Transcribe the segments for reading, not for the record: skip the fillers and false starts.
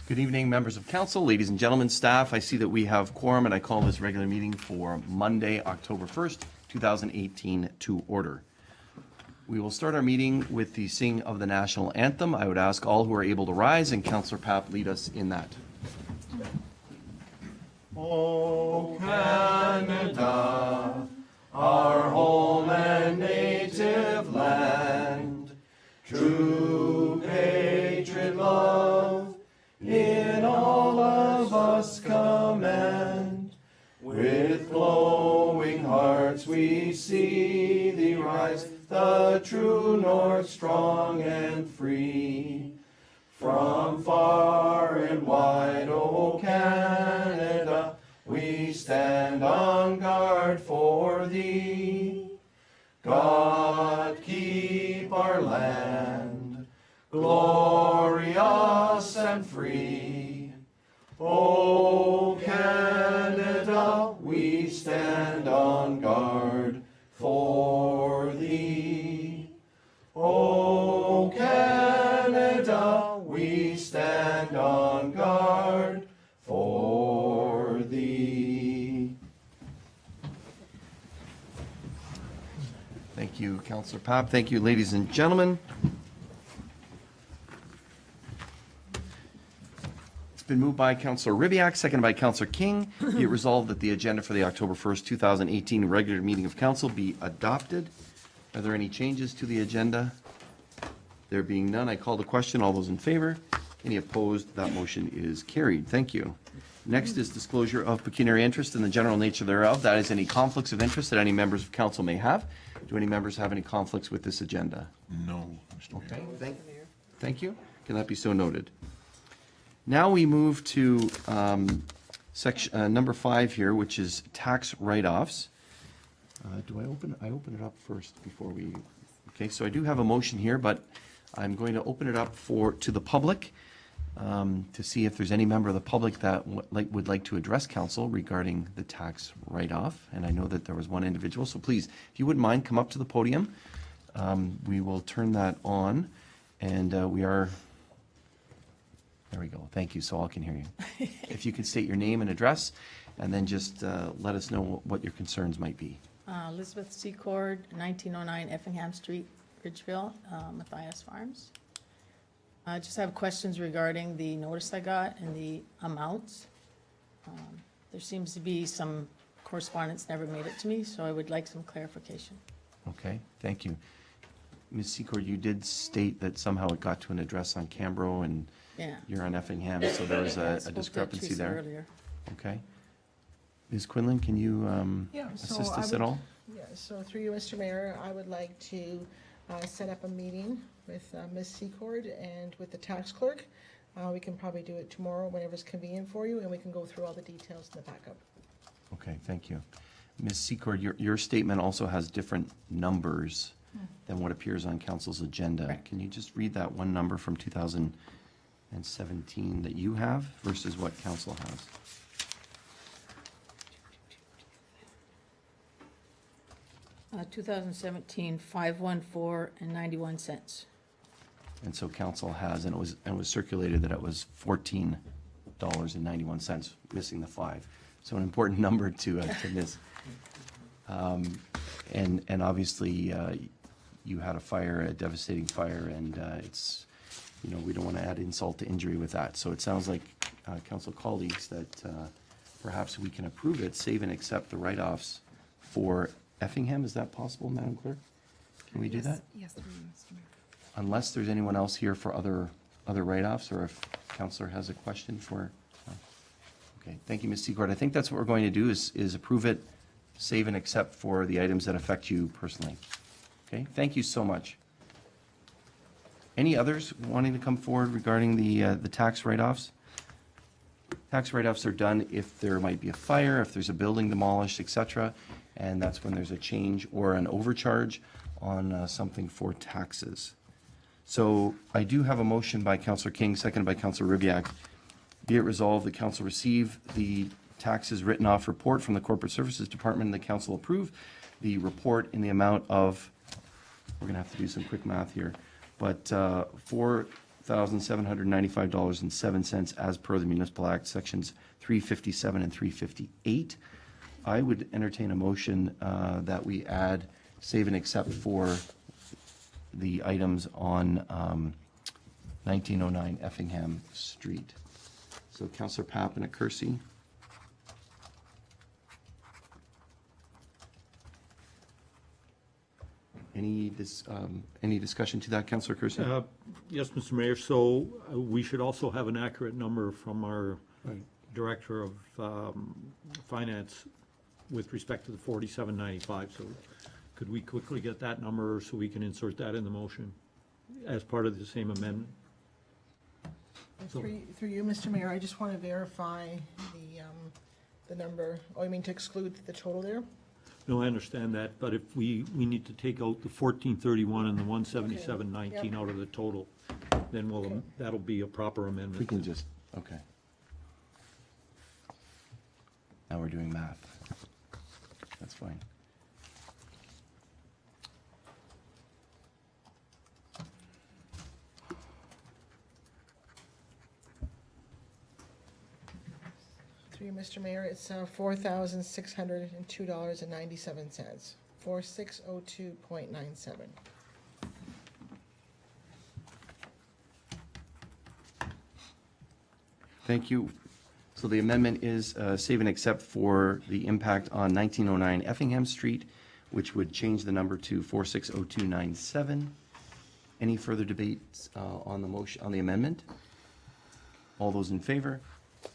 Good evening, members of council, ladies and gentlemen, staff. I see that we have quorum, and I call this regular meeting for Monday, October 1st, 2018 to order. We will start our meeting with the singing of the national anthem. I would ask all who are able to rise, and Councillor Papp lead us in that. O Canada, our home and native land, true patriot love in all of us command. With glowing hearts we see thee rise, the true north, strong and free. From far and wide, O Canada, we stand on guard for thee. God keep our land glorious and free. O Canada, we stand on guard for thee. O Canada, we stand on guard for thee. Thank you, Councillor Papp. Thank you, ladies and gentlemen. It's been moved by Councillor Ribiak, seconded by Councillor King. Be it resolved that the agenda for the October 1st, 2018 regular meeting of council be adopted. Are there any changes to the agenda? There being none, I call the question. All those in favor? Any opposed? That motion is carried. Thank you. Next is disclosure of pecuniary interest and the general nature thereof. That is any conflicts of interest that any members of council may have. Do any members have any conflicts with this agenda? No, Mr. Mayor. Okay, thank you. Can that be so noted? Now we move to section number 5 here, which is tax write-offs. Do I open it up first before we? Okay, so I do have a motion here, but I'm going to open it up to the public to see if there's any member of the public that would like to address council regarding the tax write-off. And I know that there was one individual, so please, if you wouldn't mind, come up to the podium. We will turn that on, and we are. There we go. Thank you, so all can hear you. If you could state your name and address, and then just let us know what your concerns might be. Elizabeth Secord, 1909 Effingham Street, Ridgeville, Matthias Farms. I just have questions regarding the notice I got and the amounts. There seems to be some correspondence never made it to me, so I would like some clarification. Okay, thank you. Ms. Secord, you did state that somehow it got to an address on Cambro and you're on Effingham, so there was a discrepancy there. Earlier. Okay. Ms. Quinlan, can you assist us at all? Yeah, so through you, Mr. Mayor, I would like to set up a meeting with Ms. Secord and with the tax clerk. We can probably do it tomorrow, whenever's convenient for you, and we can go through all the details in the backup. Okay, thank you. Ms. Secord, your statement also has different numbers than what appears on council's agenda. Right. Can you just read that one number from 2017 that you have versus what council has? Uh, 2017, 514 and 91 cents. And so council has, and it was circulated that it was $14.91, missing the 5. So an important number to miss. And obviously you had a fire, a devastating fire, and it's, we don't want to add insult to injury with that. So it sounds like council colleagues that perhaps we can approve it, save and accept the write-offs for Effingham. Is that possible, Madam Clerk? Can we do that? Yes, through you, Mr. Mayor. Unless there's anyone else here for other write-offs, or if Councillor has a question for. Okay, thank you, Ms. Secord. I think that's what we're going to do is approve it, save and accept for the items that affect you personally. Okay, thank you so much. Any others wanting to come forward regarding the tax write-offs? Tax write-offs are done if there might be a fire, if there's a building demolished, etc. And that's when there's a change or an overcharge on something for taxes. So I do have a motion by Councillor King, seconded by Councillor Ribiak. Be it resolved that council receive the taxes written off report from the Corporate Services Department and the council approve the report in the amount of, we're going to have to do some quick math here, but $4,795.07 as per the Municipal Act, Sections 357 and 358. I would entertain a motion that we add save and accept for the items on 1909 Effingham Street. So Councillor Papp and Kersey. Any discussion to that, Councillor Kersey? Yes, Mr. Mayor, so we should also have an accurate number from our Director of Finance with respect to the 4795, so could we quickly get that number so we can insert that in the motion as part of the same amendment? Through you, Mr. Mayor, I just want to verify the number, oh, you mean to exclude the total there? No, I understand that, but if we need to take out the 1431 and the 17719 out of the total, then that'll be a proper amendment. We can just, okay. Now we're doing math. That's fine. Through you, Mr. Mayor, it's $4,602.97, 4602.97. Thank you. So the amendment is save and accept for the impact on 1909 Effingham Street, which would change the number to 460297. Any further debates on the motion, on the amendment? All those in favor?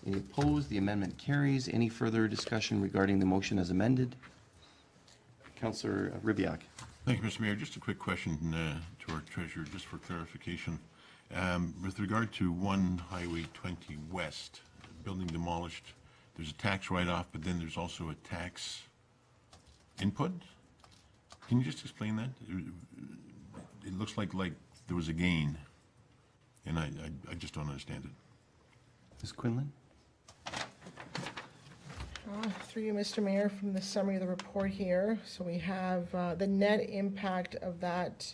Any opposed? The amendment carries. Any further discussion regarding the motion as amended? Councillor Ribbiak. Thank you, Mr. Mayor. Just a quick question to our treasurer, just for clarification. With regard to 1 Highway 20 West, building demolished, there's a tax write-off, but then there's also a tax input? Can you just explain that? It looks like there was a gain, and I just don't understand it. Ms. Quinlan? Through you, Mr. Mayor, from the summary of the report here, so we have the net impact of that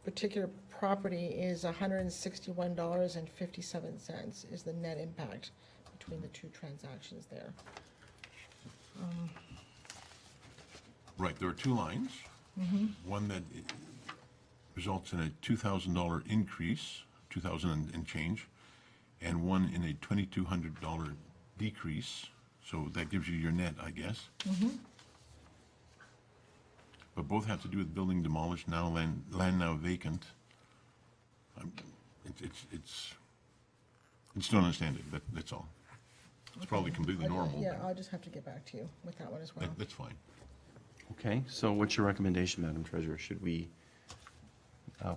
particular property is $161.57 is the net impact between the two transactions there. Right, there are two lines. One that results in a $2,000 increase, 2,000 and change, and one in a $2,200 decrease. So that gives you your net, I guess. But both have to do with building demolished, now land now vacant. I just don't understand it, that's all. It's probably completely normal. Yeah, but I'll just have to get back to you with that one as well. That's fine. Okay, so what's your recommendation, Madam Treasurer? Should we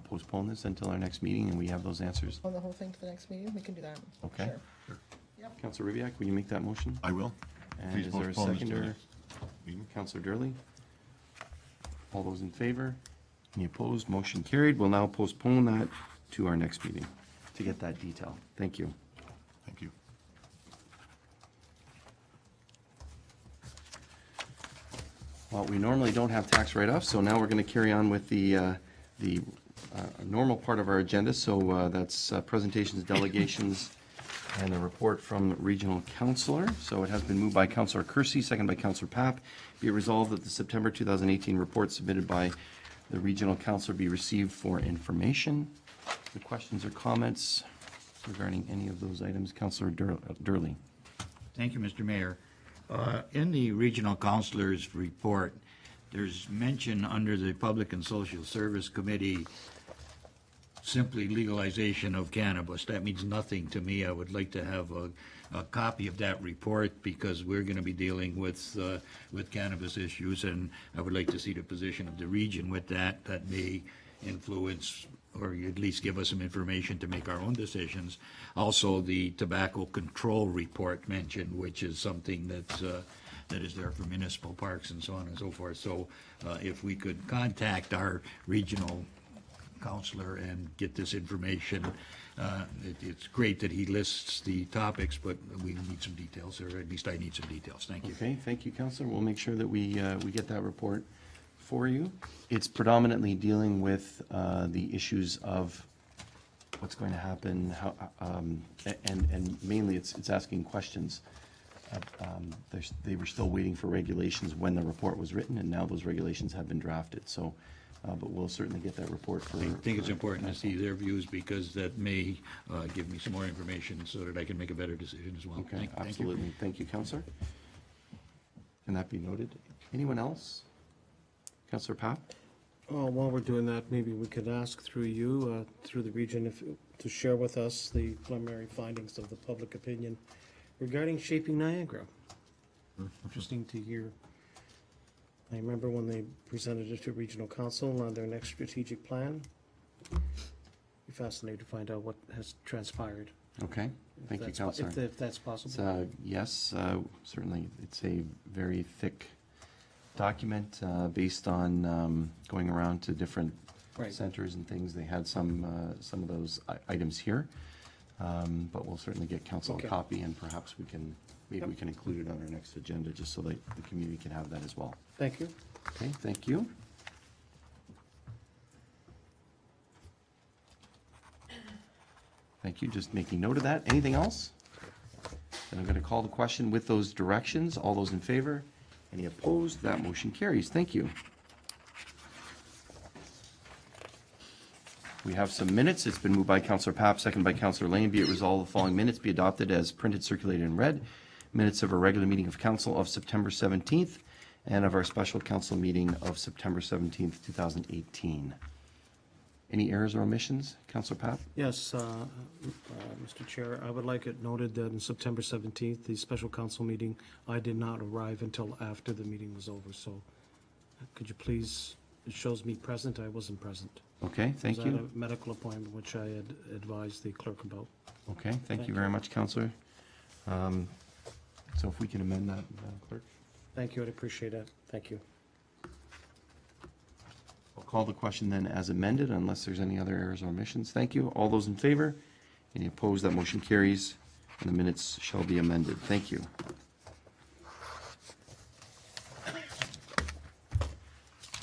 postpone this until our next meeting and we have those answers? On the whole thing to the next meeting, we can do that. Okay. Sure. Yep. Councillor Ribbiak, will you make that motion? I will. And Please is there a postpone this to the seconder? next meeting. Councillor Durley? All those in favor? Any opposed? Motion carried. We'll now postpone that to our next meeting to get that detail. Thank you. Thank you. Well, we normally don't have tax write-offs, so now we're going to carry on with the normal part of our agenda. So that's presentations, delegations, and a report from regional councillor. So it has been moved by Councillor Kersey, second by Councillor Papp. Be it resolved that the September 2018 report submitted by the regional councillor be received for information. The questions or comments regarding any of those items? Councillor Durley. Thank you, Mr. Mayor. In the regional councilor's report, there's mention under the Public and Social Service Committee simply legalization of cannabis. That means nothing to me. I would like to have a copy of that report because we're going to be dealing with cannabis issues, and I would like to see the position of the region with that. That may influence or at least give us some information to make our own decisions. Also, the tobacco control report mentioned, which is something that is there for municipal parks and so on and so forth. So if we could contact our regional counselor and get this information, it's great that he lists the topics, but we need some details, or at least I need some details. Thank you. Okay, thank you, Councillor. We'll make sure that we get that report for you. It's predominantly dealing with the issues of what's going to happen, how, and mainly it's asking questions. They were still waiting for regulations when the report was written, and now those regulations have been drafted, so, but we'll certainly get that report for. I think it's important to see their views because that may give me some more information so that I can make a better decision as well. Okay, Thank you. absolutely. Thank you, Counselor. Can that be noted? Anyone else? Counselor Papp? While we're doing that, maybe we could ask through you, through the region, to share with us the preliminary findings of the public opinion regarding Shaping Niagara. Interesting to hear. I remember when they presented it to Regional Council on their next strategic plan. Be fascinated to find out what has transpired. Okay, thank you, If Counselor. if that's possible. Yes, certainly, it's a very thick document based on going around to different Right. centers and things. They had some of those items here, but we'll certainly get council a Okay. copy, and perhaps maybe we can include it on our next agenda, just so that the community can have that as well. Thank you. Okay, thank you. Thank you, just making note of that. Anything else? Then I'm going to call the question with those directions. All those in favor? Any opposed? That motion carries. Thank you. We have some minutes. It's been moved by Councillor Papp, seconded by Councillor Lane. Be it resolved, the following minutes be adopted as printed, circulated, and read. Minutes of a regular meeting of council of September 17th and of our special council meeting of September 17th, 2018. Any errors or omissions? Councillor Papp? Yes, Mr. Chair, I would like it noted that on September 17th, the special council meeting, I did not arrive until after the meeting was over, so could you please, it shows me present, I wasn't present. Okay, thank I was at you. a medical appointment, which I had advised the clerk about. Okay, thank Thank you you. very much, Councillor. So if we can amend that, Madam Clerk? Thank you, I'd appreciate that. Thank you. I'll call the question then as amended, unless there's any other errors or omissions. Thank you. All those in favor? Any opposed? That motion carries, and the minutes shall be amended. Thank you.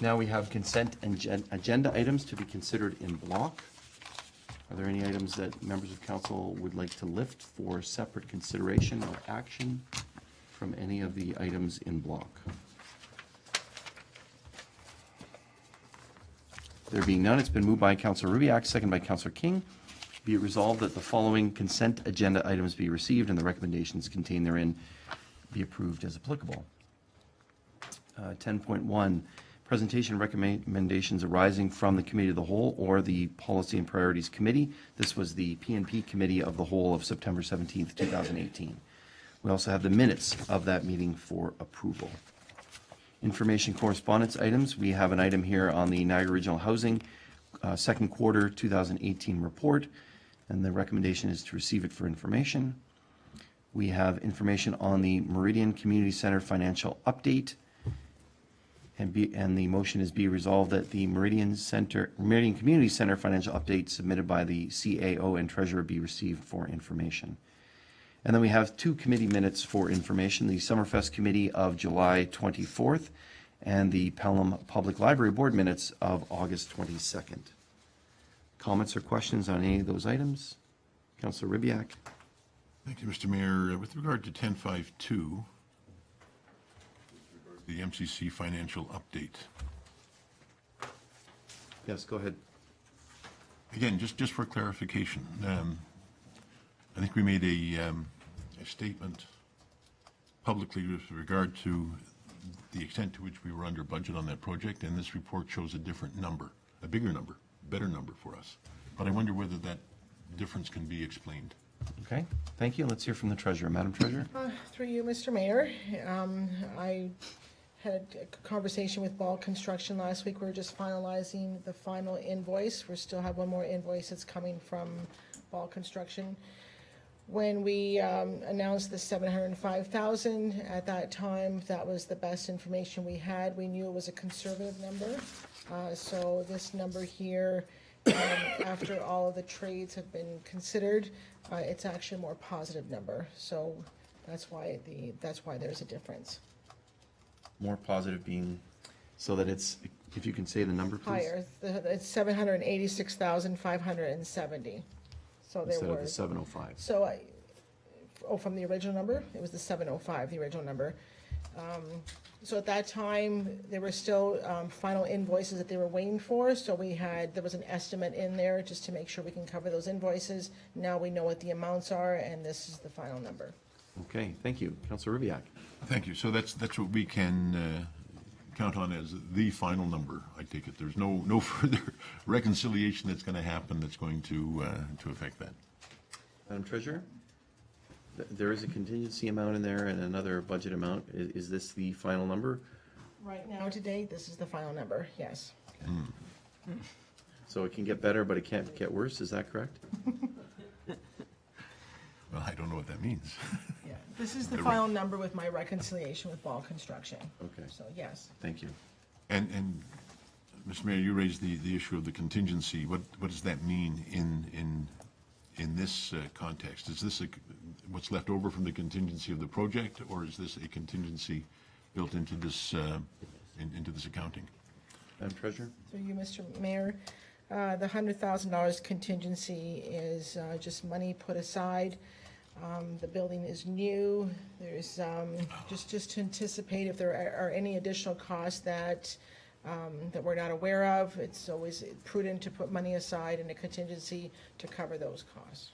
Now we have consent and agenda items to be considered in block. Are there any items that members of council would like to lift for separate consideration or action from any of the items in block? There being none, it's been moved by Councillor Rubiak, second by Councillor King. Be it resolved that the following consent agenda items be received and the recommendations contained therein be approved as applicable. 10.1, presentation recommendations arising from the Committee of the Whole or the Policy and Priorities Committee. This was the P&P Committee of the Whole of September 17th, 2018. We also have the minutes of that meeting for approval. Information correspondence items. We have an item here on the Niagara Regional Housing second quarter 2018 report, and the recommendation is to receive it for information. We have information on the Meridian Community Center financial update, and the motion is be resolved that the Meridian Community Center financial update submitted by the CAO and treasurer be received for information. And then we have two committee minutes for information, the Summerfest Committee of July 24th and the Pelham Public Library Board minutes of August 22nd. Comments or questions on any of those items? Councillor Ribiak? Thank you, Mr. Mayor. With regard to 1052, the MCC financial update. Yes, go ahead. Again, just for clarification, I think we made a statement publicly with regard to the extent to which we were under budget on that project, and this report shows a different number, a bigger number, better number for us. But I wonder whether that difference can be explained. Okay, thank you. Let's hear from the treasurer. Madam Treasurer? Through you, Mr. Mayor, I had a conversation with Ball Construction last week. We were just finalizing the final invoice. We still have one more invoice that's coming from Ball Construction. When we announced the $705,000, at that time, that was the best information we had. We knew it was a conservative number. So this number here, after all of the trades have been considered, it's actually a more positive number. So that's why there's a difference. More positive being, so that it's, if you can say the number, please. Higher, it's $786,570. So there instead of the were, 705. so from the original number, it was the 705, the original number. So at that time, there were still final invoices that they were waiting for, so there was an estimate in there just to make sure we can cover those invoices. Now we know what the amounts are, and this is the final number. Okay, thank you. Councillor Rivak. Thank you. So that's what we can count on as the final number, I take it. There's no further reconciliation that's going to happen that's going to affect that. Madam Treasurer? There is a contingency amount in there and another budget amount. Is this the final number? Right now, to date, this is the final number, yes. So it can get better, but it can't get worse, is that correct? Well, I don't know what that means. Yeah, this is the final number with my reconciliation with Ball Construction. Okay, So, yes. thank you. And Mr. Mayor, you raised the issue of the contingency. What does that mean in this context? Is this what's left over from the contingency of the project, or is this a contingency built into this accounting? Madam Treasurer? Through you, Mr. Mayor, the $100,000 contingency is just money put aside. The building is new. There's just to anticipate if there are any additional costs that we're not aware of. It's always prudent to put money aside in a contingency to cover those costs.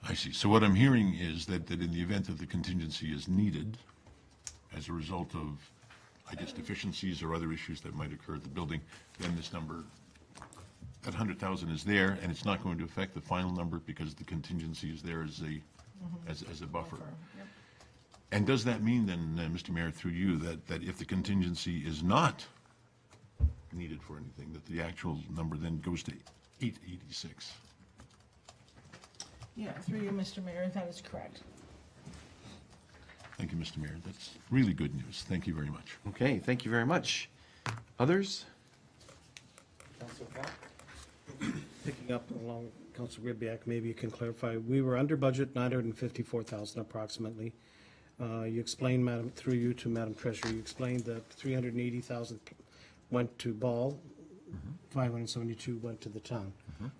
I see. So what I'm hearing is that in the event that the contingency is needed as a result of, I guess, deficiencies or other issues that might occur at the building, then this number, that 100,000 is there, and it's not going to affect the final number because the contingency is there as a buffer. Yep. And does that mean then, Mr. Mayor, through you, that if the contingency is not needed for anything, that the actual number then goes to 886? Yeah, through you, Mr. Mayor, that is correct. Thank you, Mr. Mayor. That's really good news. Thank you very much. Okay, thank you very much. Others? Picking up along Councilor Ribbiak, maybe you can clarify. We were under budget, 954,000 approximately. You explained, Madam, through you to Madam Treasurer, you explained that 380,000 went to Ball, 572 went to the town.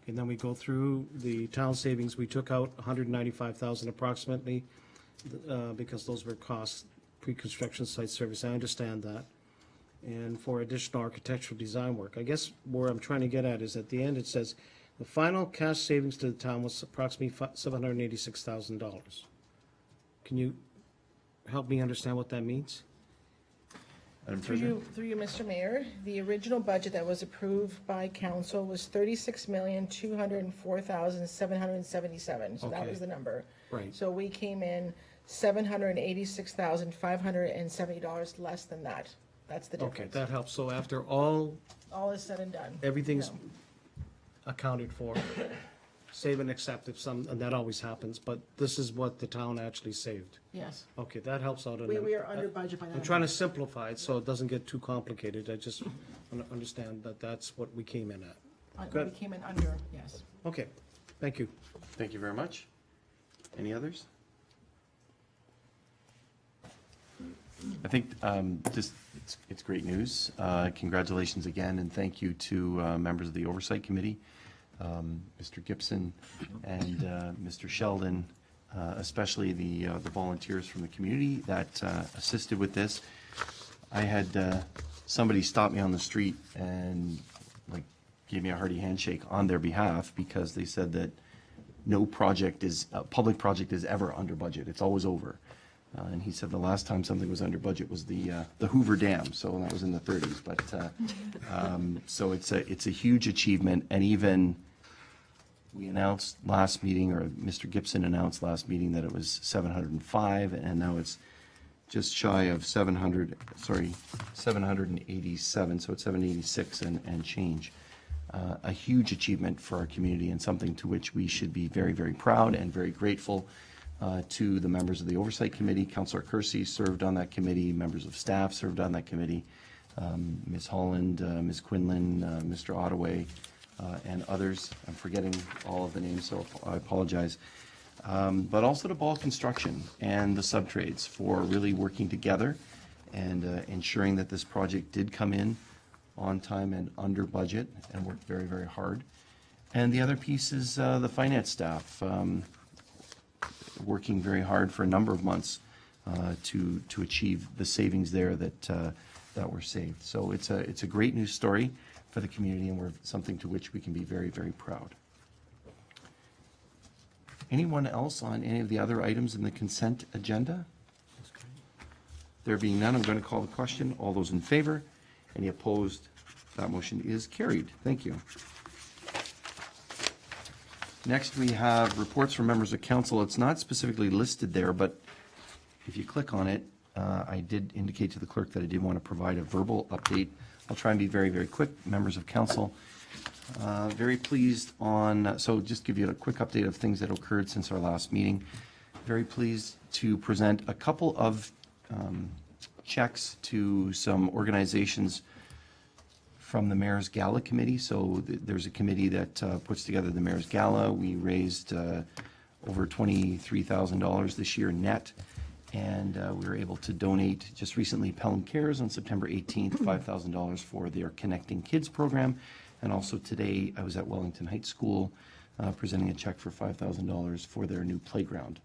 And then we go through the town savings. We took out 195,000 approximately because those were costs, pre-construction site service. I understand that. And for additional architectural design work. I guess where I'm trying to get at is at the end, it says, the final cash savings to the town was approximately $786,000. Can you help me understand what that means? Madam Through Treasurer? you, Mr. Mayor, the original budget that was approved by council was $36,204,777. So that Okay. was the number. Right. So we came in $786,570 less than that. That's the Okay, difference. that helps. So after all, All is said and done. everything's No. accounted for, save and accept if some, and that always happens, but this is what the town actually saved. Yes. Okay, that helps out. We are under budget by that. I'm trying to simplify it so it doesn't get too complicated. I just want to understand that that's what we came in at. We Good. came in under, yes. Okay, thank you. Thank you very much. Any others? I think it's great news. Congratulations again, and thank you to members of the Oversight Committee, Mr. Gibson and Mr. Sheldon, especially the volunteers from the community that assisted with this. I had somebody stop me on the street and gave me a hearty handshake on their behalf because they said that no public project is ever under budget. It's always over. And he said the last time something was under budget was the Hoover Dam, so that was in the 30s. But so it's a huge achievement, and even we announced last meeting, or Mr. Gibson announced last meeting, that it was 705, and now it's just shy of 787, so it's 786 and change. A huge achievement for our community, and something to which we should be very, very proud and very grateful to the members of the Oversight Committee. Councillor Kersey served on that committee, members of staff served on that committee, Ms. Holland, Ms. Quinlan, Mr. Ottaway, and others. I'm forgetting all of the names, so I apologize. But also to Ball Construction and the subtrades for really working together and ensuring that this project did come in on time and under budget, and worked very, very hard. And the other piece is the finance staff, working very hard for a number of months to achieve the savings there that were saved. So it's a great news story for the community, and we're something to which we can be very, very proud. Anyone else on any of the other items in the consent agenda? There being none, I'm going to call the question. All those in favor? Any opposed? That motion is carried. Thank you. Next, we have reports from members of council. It's not specifically listed there, but if you click on it, I did indicate to the clerk that I did want to provide a verbal update. I'll try and be very, very quick. Members of council, very pleased on, so just give you a quick update of things that occurred since our last meeting. Very pleased to present a couple of checks to some organizations from the Mayor's Gala Committee. So there's a committee that puts together the Mayor's Gala. We raised over $23,000 this year net, and we were able to donate just recently Pelham Cares on September 18th, $5,000 for their Connecting Kids program. And also today, I was at Wellington Heights School presenting a check for $5,000 for their new playground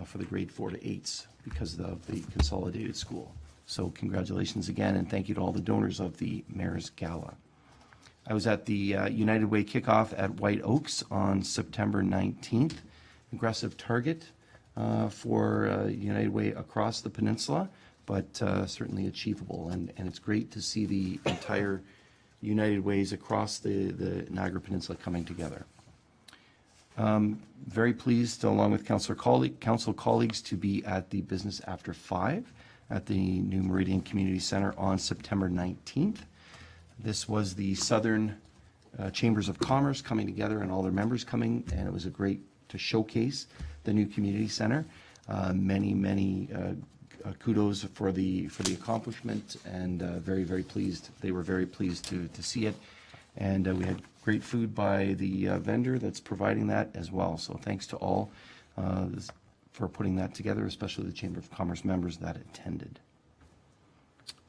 for the grade 4 to 8s because of the consolidated school. So congratulations again, and thank you to all the donors of the Mayor's Gala. I was at the United Way kickoff at White Oaks on September 19th. Aggressive target for United Way across the peninsula, but certainly achievable. And it's great to see the entire United Ways across the Niagara Peninsula coming together. Very pleased, along with council colleagues, to be at the Business After 5 at the New Meridian Community Center on September 19th. This was the Southern Chambers of Commerce coming together and all their members coming, and it was a great to showcase the new community center. Many kudos for the accomplishment, and very, very pleased. They were very pleased to see it, and we had great food by the vendor that's providing that as well. So thanks to all for putting that together, especially the Chamber of Commerce members that attended.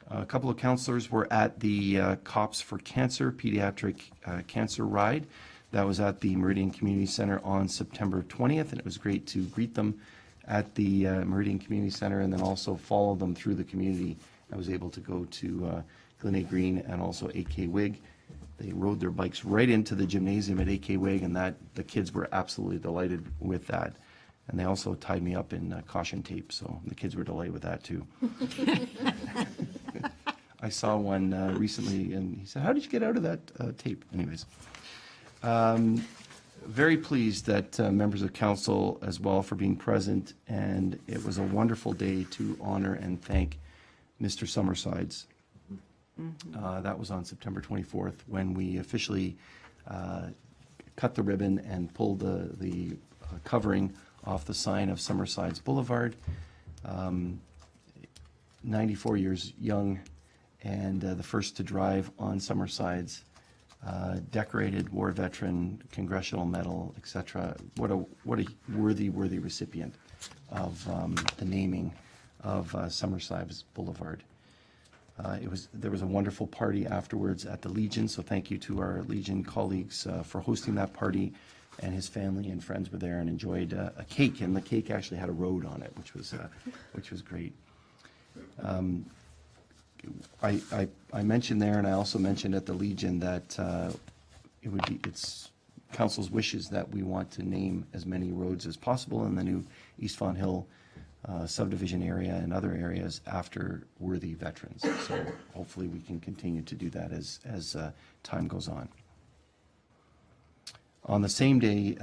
A couple of councillors were at the Cops for Cancer Pediatric Cancer Ride. That was at the Meridian Community Center on September 20th, and it was great to greet them at the Meridian Community Center and then also follow them through the community. I was able to go to Glen Green and also AK Wig. They rode their bikes right into the gymnasium at AK Wig, and the kids were absolutely delighted with that. And they also tied me up in caution tape, so the kids were delighted with that too. I saw one recently, and he said, "How did you get out of that tape?" Anyways, very pleased that members of council as well for being present, and it was a wonderful day to honor and thank Mr. Summersides. That was on September 24th when we officially cut the ribbon and pulled the covering off the sign of Summersides Boulevard. 94 years young, and the first to drive on Summersides, decorated war veteran, congressional medal, etc. What a worthy recipient of the naming of Summersides Boulevard. There was a wonderful party afterwards at the Legion, so thank you to our Legion colleagues for hosting that party, and his family and friends were there and enjoyed a cake, and the cake actually had a road on it, which was great. I mentioned there, and I also mentioned at the Legion that it's council's wishes that we want to name as many roads as possible in the new East Fawn Hill subdivision area and other areas after worthy veterans. So hopefully we can continue to do that as time goes on. On the same day,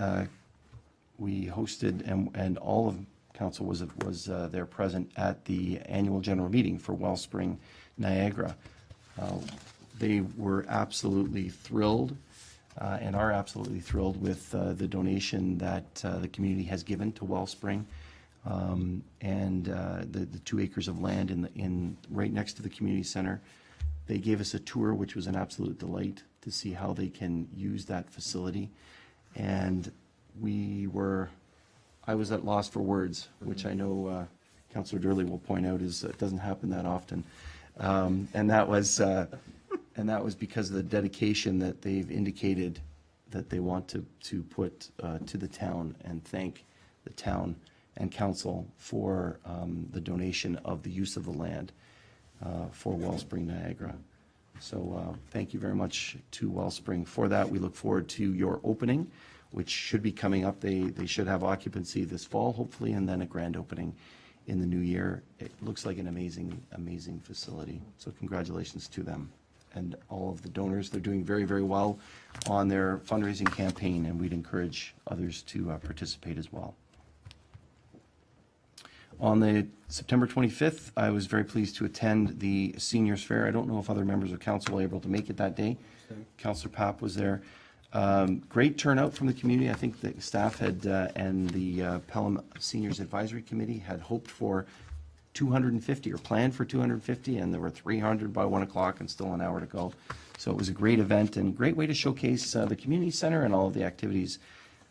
we hosted, and all of council was there present at the annual general meeting for Wellspring Niagara. They were absolutely thrilled and are absolutely thrilled with the donation that the community has given to Wellspring, and the 2 acres of land in right next to the community center. They gave us a tour, which was an absolute delight to see how they can use that facility. And I was at loss for words, which I know Councillor Durley will point out it doesn't happen that often. And that was because of the dedication that they've indicated that they want to put to the town, and thank the town and council for the donation of the use of the land for Wellspring Niagara. So thank you very much to Wellspring for that. We look forward to your opening, which should be coming up. They should have occupancy this fall, hopefully, and then a grand opening in the new year. It looks like an amazing, amazing facility. So congratulations to them and all of the donors. They're doing very, very well on their fundraising campaign, and we'd encourage others to participate as well. On the September 25th, I was very pleased to attend the Seniors Fair. I don't know if other members of council were able to make it that day. Councillor Papp was there. Great turnout from the community. I think the staff had and the Pelham Seniors Advisory Committee had hoped for 250 or planned for 250, and there were 300 by 1 o'clock and still an hour to go. So it was a great event and great way to showcase the community center and all of the activities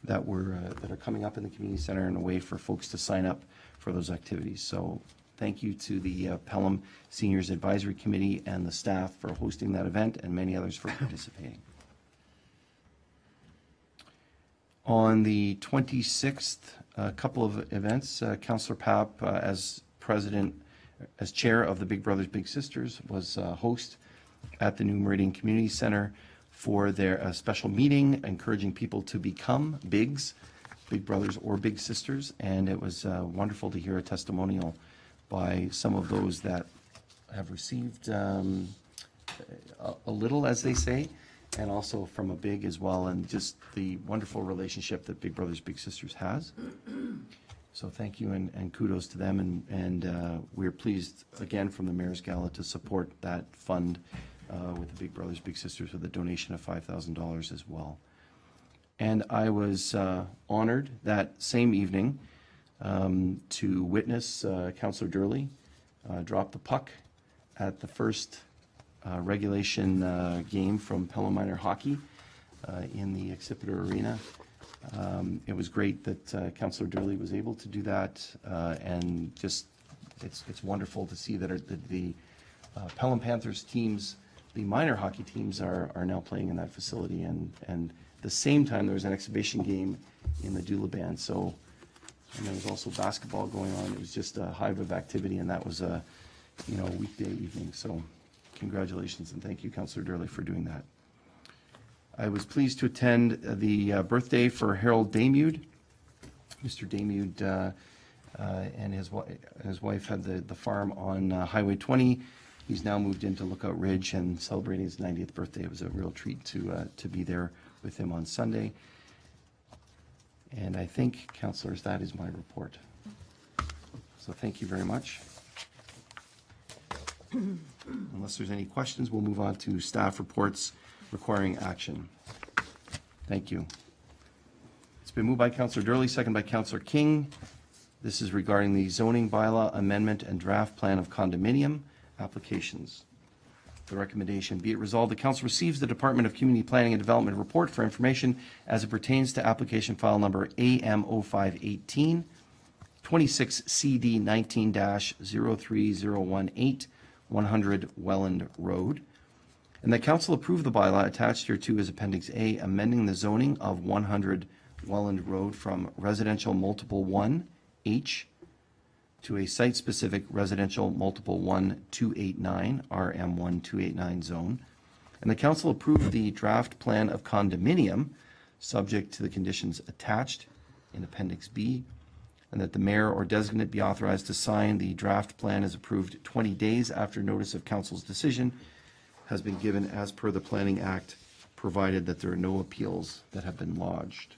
that are coming up in the community center, and a way for folks to sign up for those activities. So thank you to the Pelham Seniors Advisory Committee and the staff for hosting that event, and many others for participating. On the 26th, a couple of events. Councillor Papp, as chair of the Big Brothers Big Sisters, was host at the New Meridian Community Center for their special meeting, encouraging people to become bigs, big brothers or big sisters. And it was wonderful to hear a testimonial by some of those that have received a little, as they say, and also from a big as well, and just the wonderful relationship that Big Brothers Big Sisters has. So thank you, and kudos to them, and we're pleased again from the Mayor's Gala to support that fund with the Big Brothers Big Sisters with a donation of $5,000 as well. And I was honored that same evening to witness Councillor Durley drop the puck at the first regulation game from Pelham Minor Hockey in the Exhibitor Arena. It was great that Councillor Durley was able to do that, and just it's wonderful to see that the Pelham Panthers teams, the minor hockey teams, are now playing in that facility, and the same time there was an exhibition game in the Dula Band. So, and there was also basketball going on. It was just a hive of activity, and that was a weekday evening. So congratulations, and thank you, Councillor Durley, for doing that. I was pleased to attend the birthday for Harold Damude. Mr. Damude and his wife had the farm on Highway 20. He's now moved into Lookout Ridge and celebrating his 90th birthday. It was a real treat to be there with him on Sunday. And I think, councillors, that is my report. So thank you very much. Unless there's any questions, we'll move on to staff reports requiring action. Thank you. It's been moved by Councillor Durley, second by Councillor King. This is regarding the zoning bylaw amendment and draft plan of condominium applications. The recommendation, be it resolved, the council receives the Department of Community Planning and Development report for information as it pertains to application file number AM0518, 26 CD 19-03018, 100 Welland Road. And the council approved the bylaw attached hereto as Appendix A, amending the zoning of 100 Welland Road from residential multiple 1 H to a site-specific residential multiple 1 289 RM1 289 zone. And the council approved the draft plan of condominium subject to the conditions attached in Appendix B, and that the mayor or designate be authorized to sign the draft plan as approved 20 days after notice of council's decision has been given as per the Planning Act, provided that there are no appeals that have been lodged.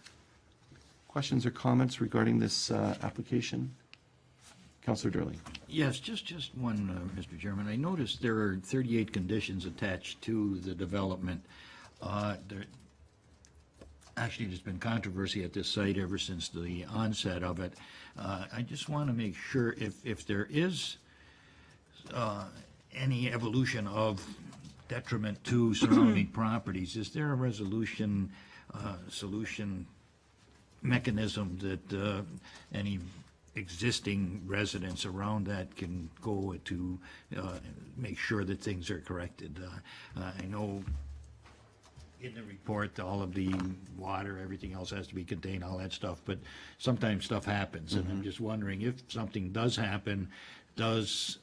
Questions or comments regarding this application? Councillor Durley. Yes, just one, Mr. Chairman. I noticed there are 38 conditions attached to the development. Actually, there's been controversy at this site ever since the onset of it. I just want to make sure if there is any evolution of detriment to surrounding properties, is there a resolution solution mechanism that any existing residents around that can go to make sure that things are corrected? I know in the report, all of the water, everything else has to be contained, all that stuff, but sometimes stuff happens, and I'm just wondering if something does happen, is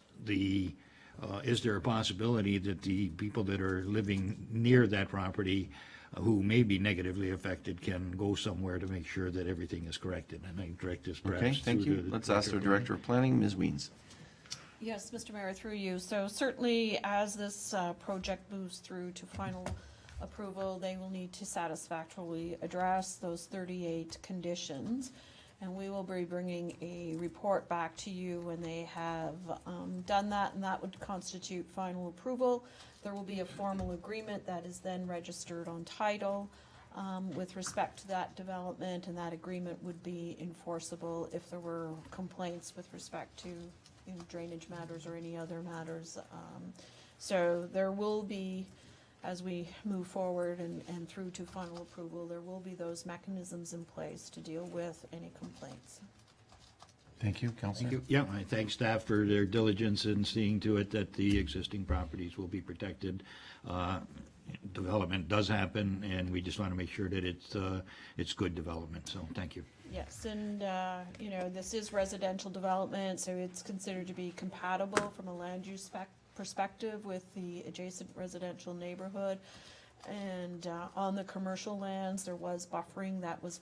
there a possibility that the people that are living near that property who may be negatively affected can go somewhere to make sure that everything is corrected? And I direct this perhaps Okay, thank through you. the Let's ask our of Director of Planning, Ms. Weens. Yes, Mr. Mayor, through you. So certainly, as this project moves through to final approval, they will need to satisfactorily address those 38 conditions. And we will be bringing a report back to you when they have done that, and that would constitute final approval. There will be a formal agreement that is then registered on title with respect to that development, and that agreement would be enforceable if there were complaints with respect to drainage matters or any other matters. So there will be, as we move forward and through to final approval, there will be those mechanisms in place to deal with any complaints. Thank you, Councillor. Thank you. Yeah, I thank staff for their diligence in seeing to it that the existing properties will be protected. Development does happen, and we just want to make sure that it's good development, so thank you. Yes, and, this is residential development, so it's considered to be compatible from a land use perspective with the adjacent residential neighborhood. And on the commercial lands, there was buffering that was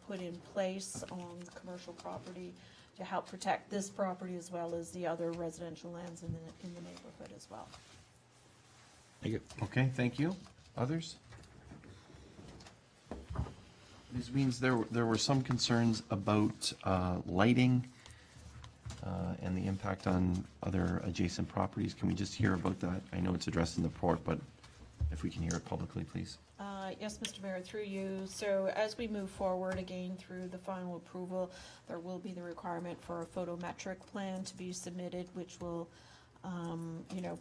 put in place on the commercial property to help protect this property as well as the other residential lands in the neighborhood as well. Thank you. Okay, thank you. Others? Ms. Weens, there were some concerns about lighting and the impact on other adjacent properties. Can we just hear about that? I know it's addressed in the report, but if we can hear it publicly, please. Yes, Mr. Mayor, through you. So as we move forward again through the final approval, there will be the requirement for a photometric plan to be submitted, which will,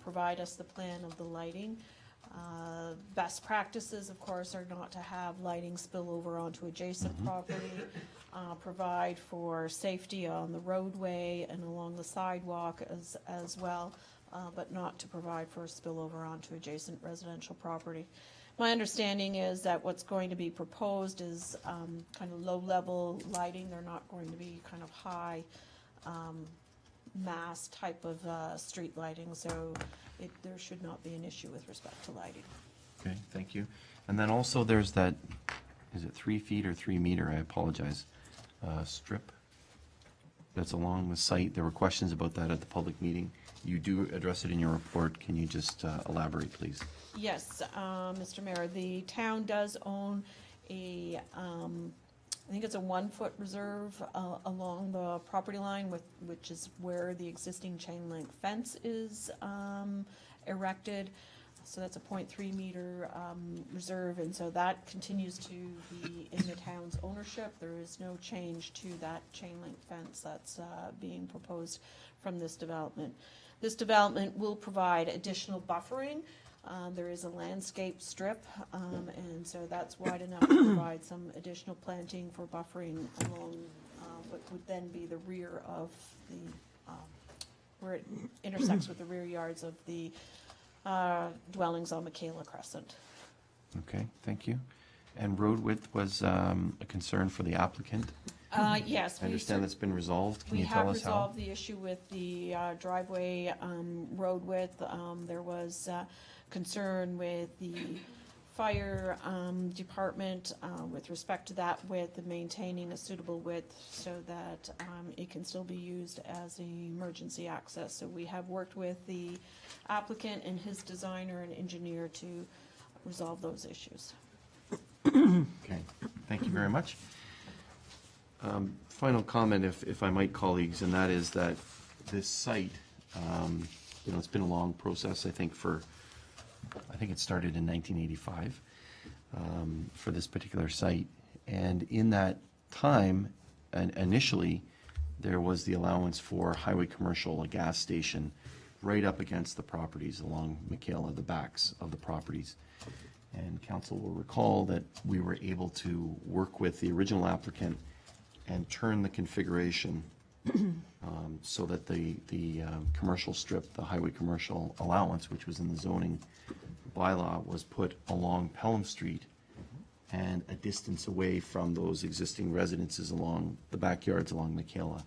provide us the plan of the lighting. Best practices, of course, are not to have lighting spill over onto adjacent property, provide for safety on the roadway and along the sidewalk as well, but not to provide for a spillover onto adjacent residential property. My understanding is that what's going to be proposed is kind of low-level lighting. They're not going to be kind of high mass type of street lighting, so there should not be an issue with respect to lighting. Okay, thank you. And then also there's that, is it 3 feet or 3 meter, I apologize, strip that's along the site. There were questions about that at the public meeting. You do address it in your report. Can you just elaborate, please? Yes, Mr. Mayor, the town does own a, I think it's a 1-foot reserve along the property line which is where the existing chain link fence is erected. So that's a 0.3 meter reserve, and so that continues to be in the town's ownership. There is no change to that chain link fence that's being proposed from this development. This development will provide additional buffering. There is a landscape strip, and so that's wide enough to provide some additional planting for buffering along what would then be the rear of the, where it intersects with the rear yards of the dwellings on Michaela Crescent. Okay, thank you. And road width was a concern for the applicant. Yes. I understand that's been resolved. Can We you have tell us how? resolved the issue with the driveway road width. There was concern with the fire department with respect to that width and maintaining a suitable width so that it can still be used as an emergency access. So we have worked with the applicant and his designer and engineer to resolve those issues. Okay, thank you very much. Final comment, if I might, colleagues, and that is that this site, it's been a long process, I think it started in 1985 for this particular site. And in that time, initially, there was the allowance for highway commercial, a gas station, right up against the properties along Michaela, the backs of the properties. And council will recall that we were able to work with the original applicant and turn the configuration so that the commercial strip, the highway commercial allowance, which was in the zoning, bylaw was put along Pelham Street and a distance away from those existing residences along the backyards along Michaela.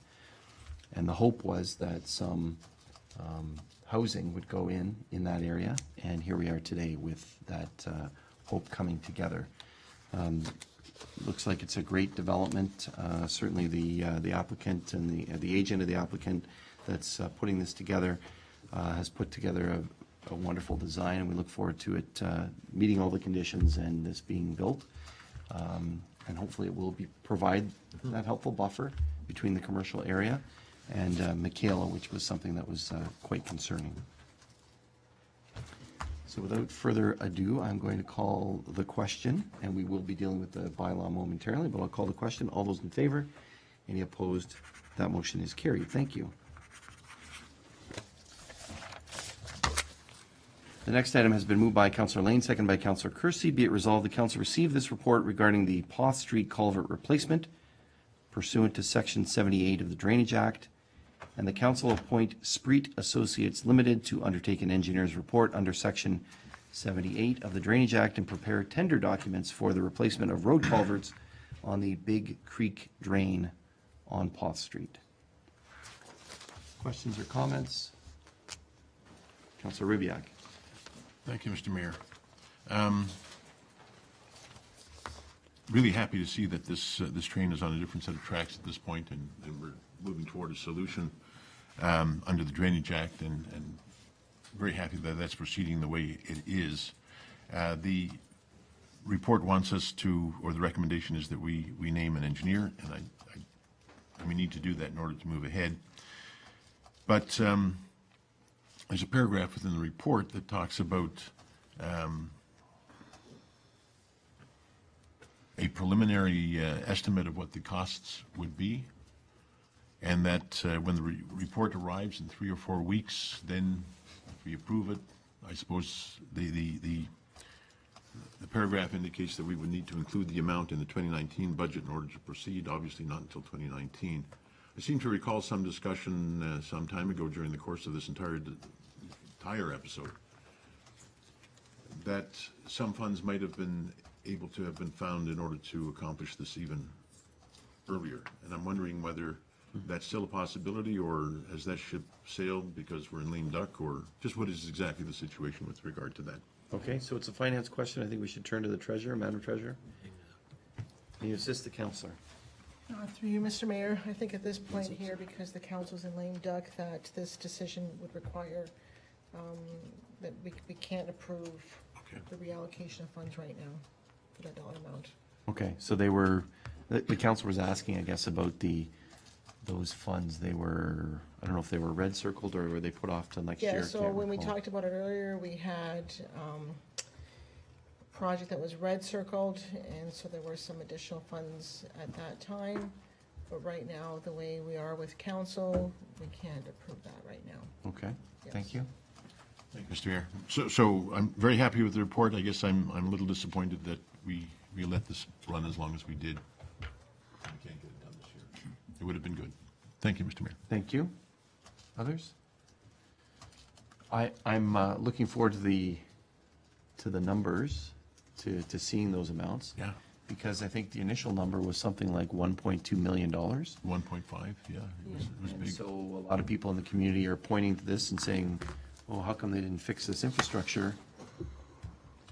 And the hope was that some housing would go in that area, and here we are today with that hope coming together. Looks like it's a great development. Certainly the applicant and the agent of the applicant that's putting this together has put together a wonderful design, and we look forward to it meeting all the conditions and this being built. And hopefully it will provide that helpful buffer between the commercial area and Michaela, which was something that was quite concerning. So without further ado, I'm going to call the question, and we will be dealing with the bylaw momentarily, but I'll call the question. All those in favor? Any opposed? That motion is carried. Thank you. The next item has been moved by Councillor Lane, second by Councillor Kersey. Be it resolved, the council receive this report regarding the Poth Street culvert replacement pursuant to Section 78 of the Drainage Act, and the council appoint Spreet Associates Limited to undertake an engineer's report under Section 78 of the Drainage Act and prepare tender documents for the replacement of road culverts on the Big Creek Drain on Poth Street. Questions or comments? Councillor Ribbiak. Thank you, Mr. Mayor. Really happy to see that this train is on a different set of tracks at this point, and we're moving toward a solution under the Drainage Act, and very happy that that's proceeding the way it is. The report wants us to, or the recommendation is that we name an engineer, and we need to do that in order to move ahead. But there's a paragraph within the report that talks about a preliminary estimate of what the costs would be, and that when the report arrives in 3 or 4 weeks, then if we approve it, I suppose the paragraph indicates that we would need to include the amount in the 2019 budget in order to proceed, obviously not until 2019. I seem to recall some discussion some time ago during the course of this entire episode that some funds might have been able to have been found in order to accomplish this even earlier. And I'm wondering whether that's still a possibility, or has that ship sailed because we're in lame duck, or just what is exactly the situation with regard to that? Okay, so it's a finance question. I think we should turn to the treasurer. Madam Treasurer? Can you assist the councillor? Through you, Mr. Mayor, I think at this point here, because the council's in lame duck, that this decision would require that we can't approve the reallocation of funds right now for that dollar amount. Okay, so the council was asking, I guess, about those funds. They were, I don't know if they were red circled or were they put off to next year? Yeah, so Can't when we recall. talked about it earlier, we had a project that was red circled, and so there were some additional funds at that time. But right now, the way we are with council, we can't approve that right now. Okay, thank Yes. you. Thank you, Mr. Mayor. So I'm very happy with the report. I guess I'm a little disappointed that we let this run as long as we did. We can't get it done this year. It would have been good. Thank you, Mr. Mayor. Thank you. Others? I'm looking forward to the numbers, to seeing those amounts. Yeah. Because I think the initial number was something like $1.2 million. 1.5, yeah, it was And big. so a lot of people in the community are pointing to this and saying, oh, how come they didn't fix this infrastructure?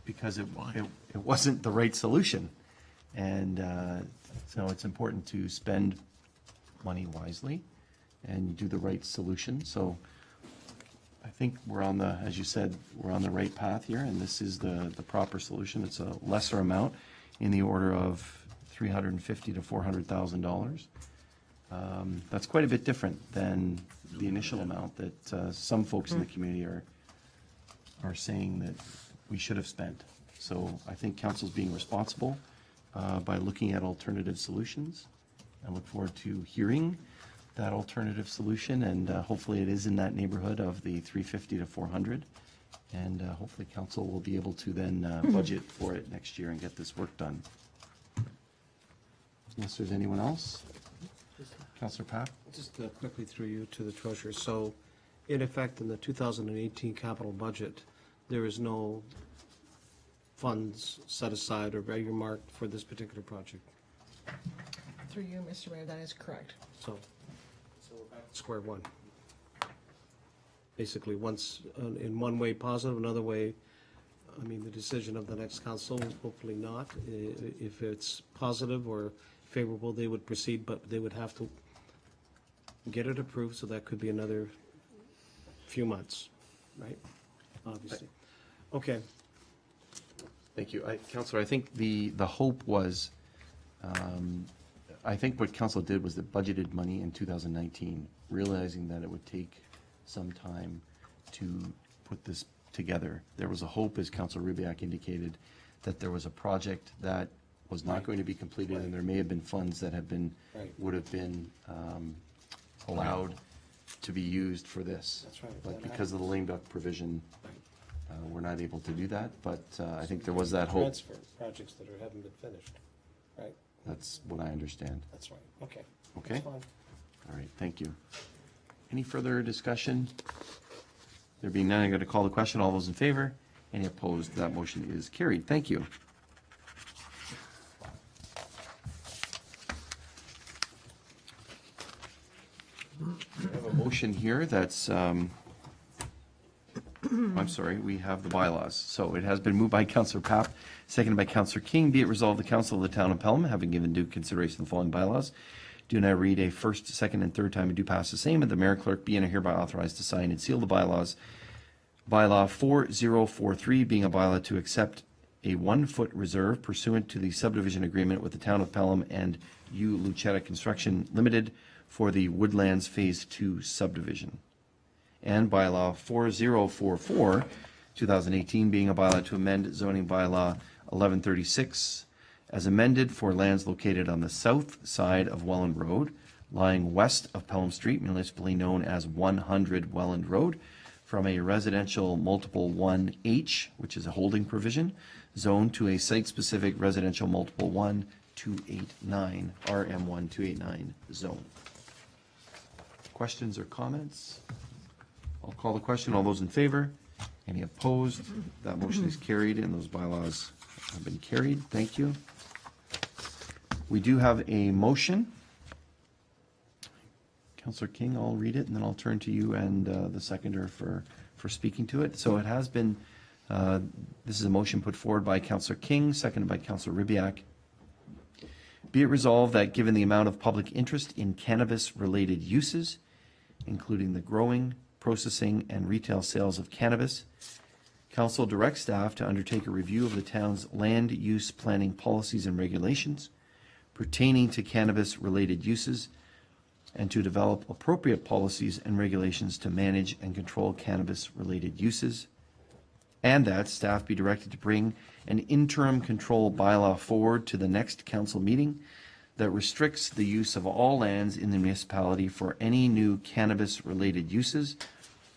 Because it wasn't the right solution. And so it's important to spend money wisely and do the right solution. So I think we're on the, as you said, we're on the right path here, and this is the proper solution. It's a lesser amount in the order of $350,000 to $400,000. That's quite a bit different than the initial amount that some folks in the community are saying that we should have spent. So I think council's being responsible by looking at alternative solutions. I look forward to hearing that alternative solution, and hopefully it is in that neighborhood of the 350 to 400. And hopefully council will be able to then budget for it next year and get this work done. Unless there's anyone else? Councillor Papp? Just quickly through you to the treasurer. So in effect, in the 2018 capital budget, there is no funds set aside or earmarked for this particular project. Through you, Mr. Mayor, that is correct. So we're back to square one. Basically, once, in one way positive, another way, I mean, the decision of the next council, hopefully not. If it's positive or favorable, they would proceed, but they would have to get it approved, so that could be another few months, right? Obviously. Okay, Thank you. Counselor, I think the hope was, I think what council did was it budgeted money in 2019, realizing that it would take some time to put this together. There was a hope, as Councilor Rybak indicated, that there was a project that was not going to be completed, and there may have been funds that have been, Right. would have been allowed to be used for this. That's right. But That because of the lame duck provision, Right. we're not able to do that, but I think there was that hope. transfer projects that haven't been finished, right? That's what I understand. That's right, okay. Okay? That's fine. All right, thank you. Any further discussion? There being none, I'm going to call the question. All those in favor? Any opposed? That motion is carried. Thank you. We have a motion here that's, I'm sorry, we have the bylaws. So it has been moved by Councillor Papp, seconded by Councillor King. Be it resolved, the Council of the Town of Pelham, having given due consideration to the following bylaws, do now read a first, second, and third time and do pass the same, and the mayor clerk be and are hereby authorized to sign and seal the bylaws. Bylaw 4043 being a bylaw to accept a 1-foot reserve pursuant to the subdivision agreement with the Town of Pelham and U Lucetta Construction Limited for the Woodlands Phase 2 subdivision. And bylaw 4044, 2018, being a bylaw to amend zoning bylaw 1136 as amended for lands located on the south side of Welland Road, lying west of Pelham Street, municipally known as 100 Welland Road, from a residential multiple 1H, which is a holding provision, zone to a site-specific residential multiple 1289, RM1 289 zone. Questions or comments? I'll call the question. All those in favor? Any opposed? That motion is carried, and those bylaws have been carried. Thank you. We do have a motion. Councillor King, I'll read it, and then I'll turn to you and the seconder for speaking to it. So it has been, this is a motion put forward by Councillor King, seconded by Councillor Rybak. Be it resolved that given the amount of public interest in cannabis-related uses, including the growing, processing, and retail sales of cannabis, Council directs staff to undertake a review of the town's land use planning policies and regulations pertaining to cannabis-related uses, and to develop appropriate policies and regulations to manage and control cannabis-related uses, and that staff be directed to bring an interim control bylaw forward to the next council meeting that restricts the use of all lands in the municipality for any new cannabis-related uses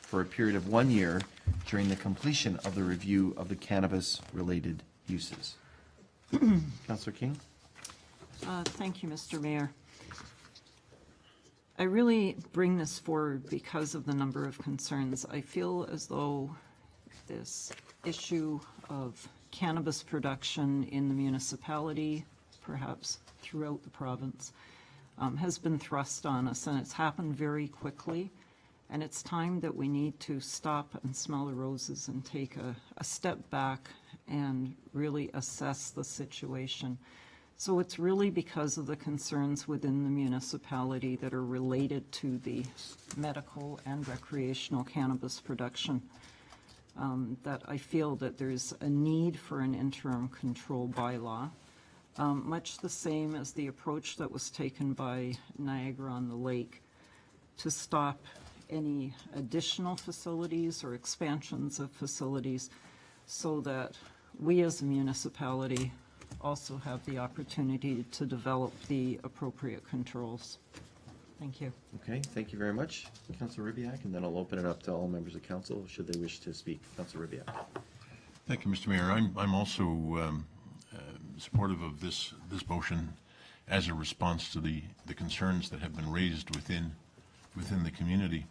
for a period of 1 year during the completion of the review of the cannabis-related uses. Councillor King? Thank you, Mr. Mayor. I really bring this forward because of the number of concerns. I feel as though this issue of cannabis production in the municipality, perhaps throughout the province, has been thrust on us, and it's happened very quickly. And it's time that we need to stop and smell the roses and take a step back and really assess the situation. So it's really because of the concerns within the municipality that are related to the medical and recreational cannabis production that I feel that there's a need for an interim control bylaw, much the same as the approach that was taken by Niagara-on-the-Lake to stop any additional facilities or expansions of facilities so that we as a municipality also have the opportunity to develop the appropriate controls. Thank you. Okay, thank you very much, Councillor Rybak, and then I'll open it up to all members of council should they wish to speak. Councillor Rybak. Thank you, Mr. Mayor. I'm also supportive of this motion as a response to the concerns that have been raised within the community.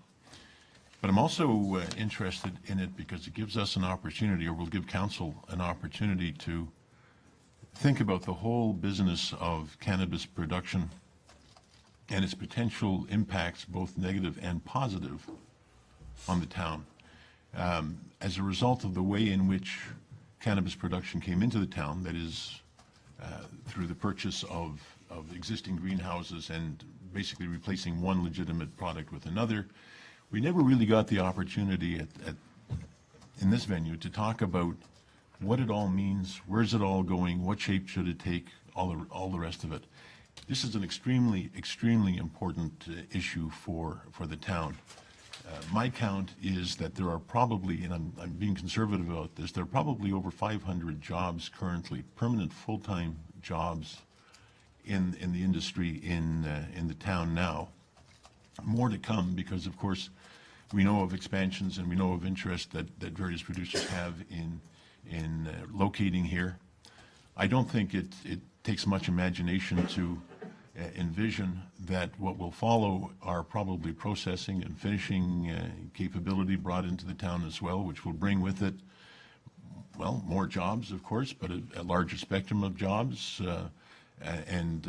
But I'm also interested in it because it gives us an opportunity, or will give council an opportunity to think about the whole business of cannabis production and its potential impacts, both negative and positive, on the town. As a result of the way in which cannabis production came into the town, that is, through the purchase of existing greenhouses and basically replacing one legitimate product with another, we never really got the opportunity in this venue to talk about what it all means, where's it all going, what shape should it take, all the rest of it. This is an extremely, extremely important issue for the town. My count is that there are probably, and I'm being conservative about this, there are probably over 500 jobs currently, permanent full-time jobs in the industry in the town now. More to come because, of course, we know of expansions and we know of interest that various producers have in locating here. I don't think it takes much imagination to envision that what will follow are probably processing and finishing capability brought into the town as well, which will bring with it, well, more jobs, of course, but a larger spectrum of jobs and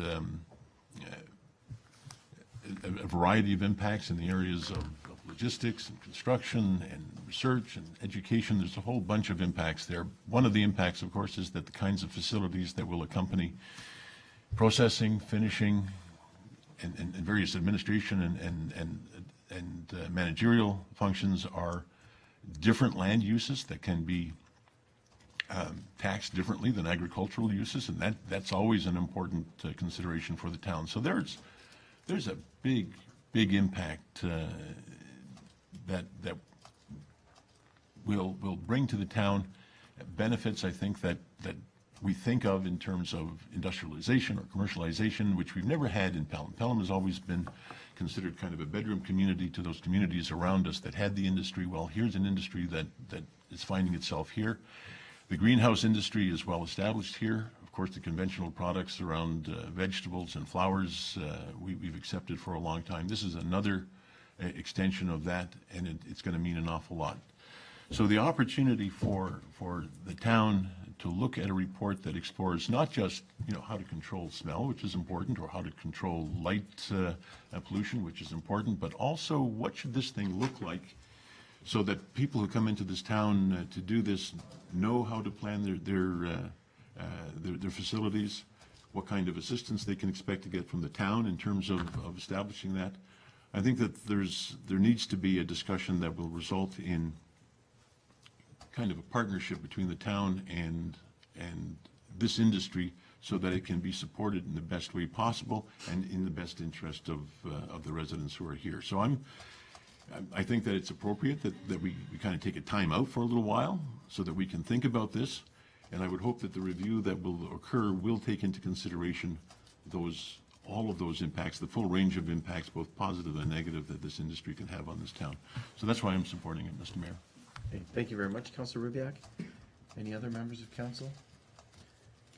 a variety of impacts in the areas of logistics and construction and research and education. There's a whole bunch of impacts there. One of the impacts, of course, is that the kinds of facilities that will accompany processing, finishing, and various administration and managerial functions are different land uses that can be taxed differently than agricultural uses, and that's always an important consideration for the town. So there's a big impact that will bring to the town benefits, I think, that we think of in terms of industrialization or commercialization, which we've never had in Pelham. Pelham has always been considered kind of a bedroom community to those communities around us that had the industry. Well, here's an industry that is finding itself here. The greenhouse industry is well established here. Of course, the conventional products around vegetables and flowers we've accepted for a long time. This is another extension of that, and it's going to mean an awful lot. So the opportunity for the town to look at a report that explores not just, how to control smell, which is important, or how to control light pollution, which is important, but also what should this thing look like so that people who come into this town to do this know how to plan their facilities, what kind of assistance they can expect to get from the town in terms of establishing that. I think that there needs to be a discussion that will result in kind of a partnership between the town and this industry so that it can be supported in the best way possible and in the best interest of the residents who are here. So I think that it's appropriate that we kind of take a time out for a little while so that we can think about this, and I would hope that the review that will occur will take into consideration all of those impacts, the full range of impacts, both positive and negative, that this industry can have on this town. So that's why I'm supporting it, Mr. Mayor. Okay, thank you very much, Councillor Rubiak. Any other members of council?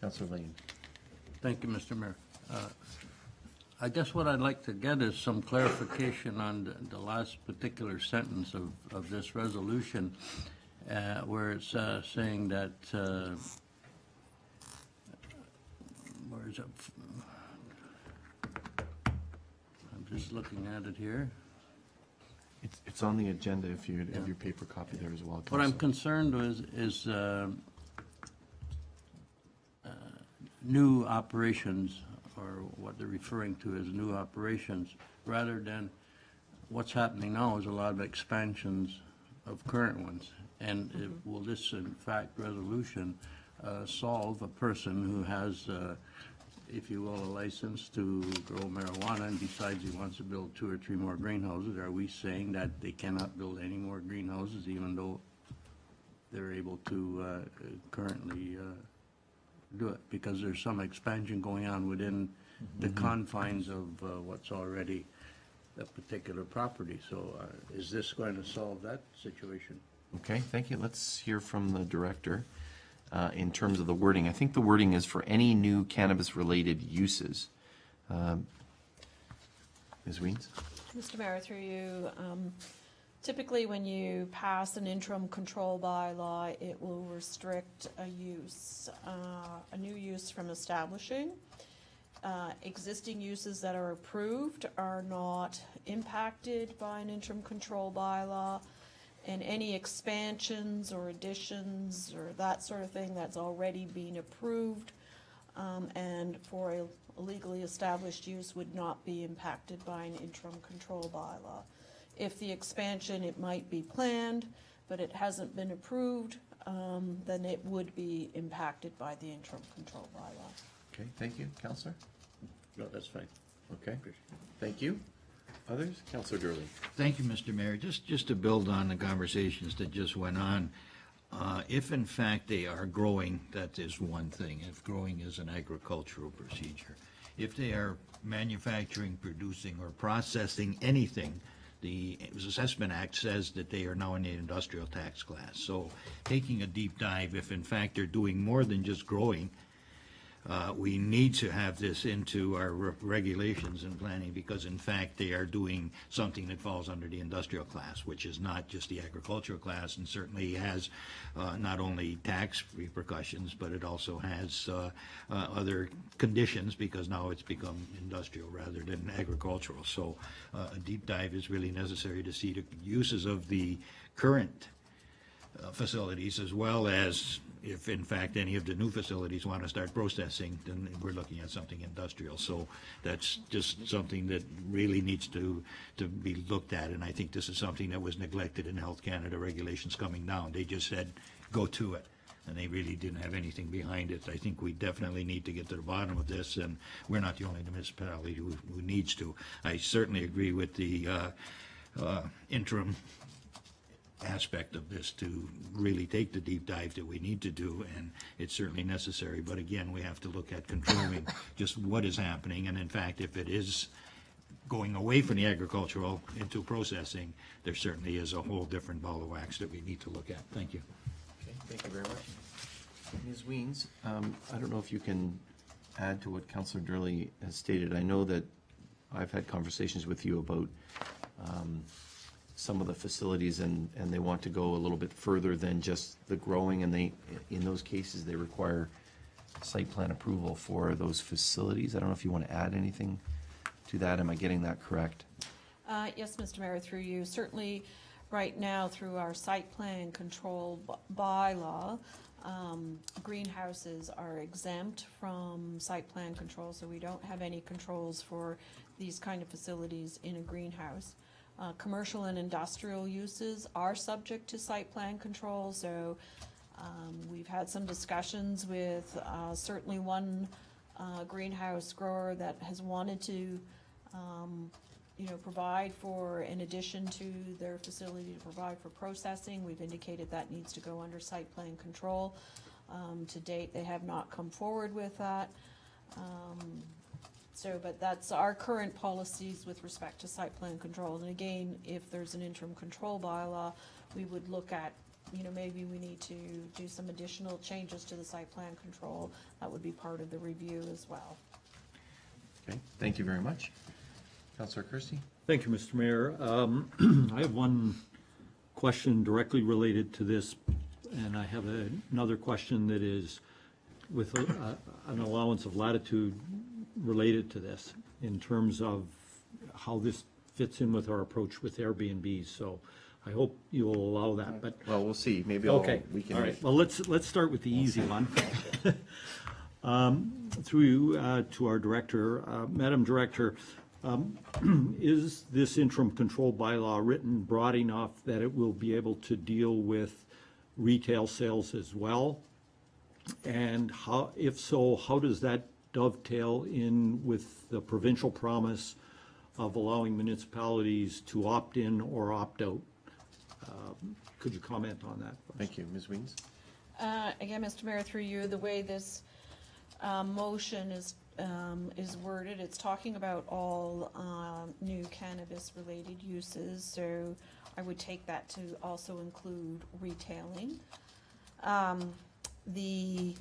Councillor Lane. Thank you, Mr. Mayor. I guess what I'd like to get is some clarification on the last particular sentence of this resolution, where it's saying that, where is it? I'm just looking at it here. It's on the agenda if you have your paper copy there as well. What I'm Councillor. concerned with is new operations, or what they're referring to as new operations, rather than what's happening now is a lot of expansions of current ones. And will this, in fact, resolution solve a person who has, if you will, a license to grow marijuana and decides he wants to build 2 or 3 more greenhouses? Are we saying that they cannot build any more greenhouses even though they're able to currently do it? Because there's some expansion going on within the confines of what's already a particular property. So is this going to solve that situation? Okay, thank you. Let's hear from the director in terms of the wording. I think the wording is for any new cannabis-related uses. Ms. Weens? Mr. Mayor, through you, Typically, when you pass an interim control bylaw, it will restrict a use, a new use from establishing. Existing uses that are approved are not impacted by an interim control bylaw, and any expansions or additions or that sort of thing that's already been approved and for a legally established use would not be impacted by an interim control bylaw. If the expansion, it might be planned, but it hasn't been approved, then it would be impacted by the interim control bylaw. Okay, thank you. Counselor? No, that's fine. Okay, thank you. Others? Counselor Durley. Thank you, Mr. Mayor. Just to build on the conversations that just went on, if in fact they are growing, that is one thing. If growing is an agricultural procedure. If they are manufacturing, producing, or processing anything, the Assessment Act says that they are now in the industrial tax class. So taking a deep dive, if in fact they're doing more than just growing, we need to have this into our regulations and planning, because in fact they are doing something that falls under the industrial class, which is not just the agricultural class, and certainly has not only tax repercussions, but it also has other conditions, because now it's become industrial rather than agricultural. So a deep dive is really necessary to see the uses of the current facilities, as well as if in fact any of the new facilities want to start processing, then we're looking at something industrial. So that's just something that really needs to be looked at, and I think this is something that was neglected in Health Canada regulations coming down. They just said, go to it, and they really didn't have anything behind it. I think we definitely need to get to the bottom of this, and we're not the only municipality who needs to. I certainly agree with the interim aspect of this, to really take the deep dive that we need to do, and it's certainly necessary. But again, we have to look at controlling just what is happening, and in fact, if it is going away from the agricultural into processing, there certainly is a whole different ball of wax that we need to look at. Thank you. Okay, thank you very much. Ms. Weens, I don't know if you can add to what Councillor Durley has stated. I know that I've had conversations with you about some of the facilities, and they want to go a little bit further than just the growing, and they, in those cases, they require site plan approval for those facilities. I don't know if you want to add anything to that. Am I getting that correct? Yes, Mr. Mayor, through you. Certainly, right now, through our site plan control bylaw, greenhouses are exempt from site plan control, so we don't have any controls for these kind of facilities in a greenhouse. Commercial and industrial uses are subject to site plan control, so we've had some discussions with certainly one greenhouse grower that has wanted to provide for, in addition to their facility, to provide for processing. We've indicated that needs to go under site plan control. To date, they have not come forward with that. But that's our current policies with respect to site plan control. And again, if there's an interim control bylaw, we would look at, maybe we need to do some additional changes to the site plan control. That would be part of the review as well. Okay, thank you very much. Councillor Kirsty? Thank you, Mr. Mayor. I have one question directly related to this, and I have another question that is with an allowance of latitude related to this, in terms of how this fits in with our approach with Airbnbs. So I hope you will allow that, but. Well, we'll see. Maybe Okay, we can. all right. Well, let's start with the easy one. Through you to our director, Madam Director, is this interim control bylaw written broad enough that it will be able to deal with retail sales as well? And how, if so, how does that dovetail in with the provincial promise of allowing municipalities to opt in or opt out? Could you comment on that? Thank you. Ms. Weens? Again, Mr. Mayor, through you, the way this motion is worded, it's talking about all new cannabis-related uses, so I would take that to also include retailing. The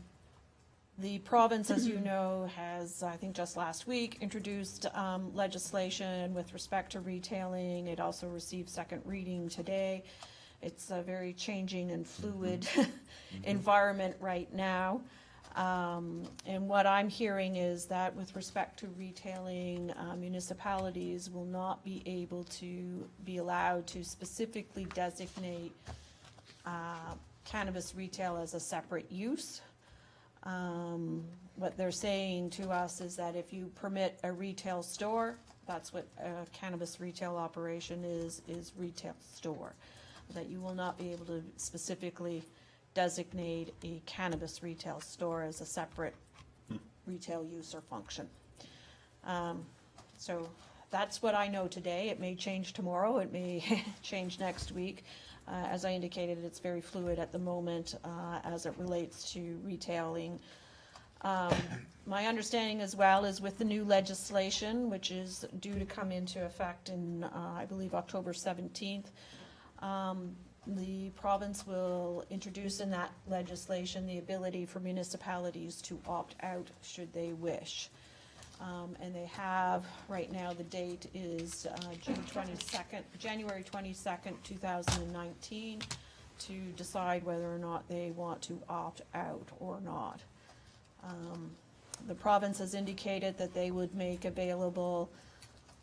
The province, as you know, has, I think just last week, introduced legislation with respect to retailing. It also received second reading today. It's a very changing and fluid environment right now. And what I'm hearing is that with respect to retailing, municipalities will not be able to be allowed to specifically designate cannabis retail as a separate use. What they're saying to us is that if you permit a retail store, that's what a cannabis retail operation is retail store. That you will not be able to specifically designate a cannabis retail store as a separate retail use or function. So that's what I know today. It may change tomorrow, it may change next week. As I indicated, it's very fluid at the moment as it relates to retailing. My understanding as well is with the new legislation, which is due to come into effect in, I believe, October 17th, the province will introduce in that legislation the ability for municipalities to opt out should they wish. And they have, right now, the date is January 22nd, 2019, to decide whether or not they want to opt out or not. The province has indicated that they would make available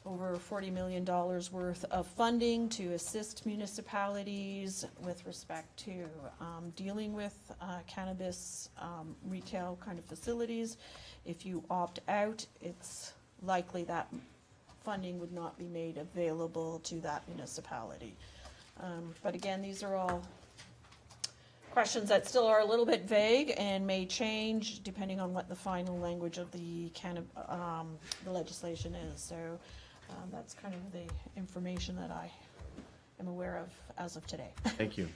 over $40 million worth of funding to assist municipalities with respect to dealing with cannabis retail kind of facilities. If you opt out, it's likely that funding would not be made available to that municipality. But again, these are all questions that still are a little bit vague and may change depending on what the final language of the legislation is. So that's kind of the information that I am aware of as of today. Thank you.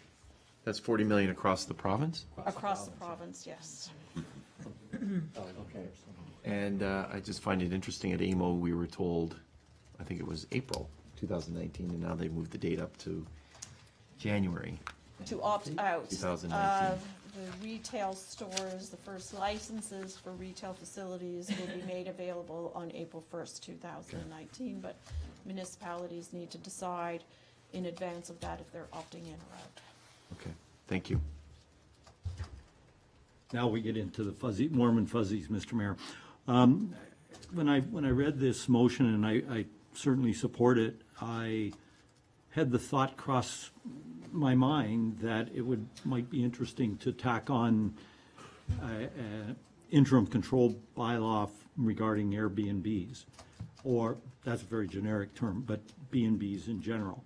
That's 40 million across the province? Across the province, yes. Okay. And I just find it interesting, at AMO, we were told, I think it was April 2019, and now they moved the date up to January. To opt out 2019. of the retail stores, the first licenses for retail facilities will be made available on April 1st, 2019, but municipalities need to decide in advance of that if they're opting in or out. Okay, thank you. Now we get into the fuzzy, warm and fuzzies, Mr. Mayor. When I read this motion, and I certainly support it, I had the thought cross my mind that it might be interesting to tack on an interim control bylaw regarding Airbnbs, or that's a very generic term, but B&Bs in general.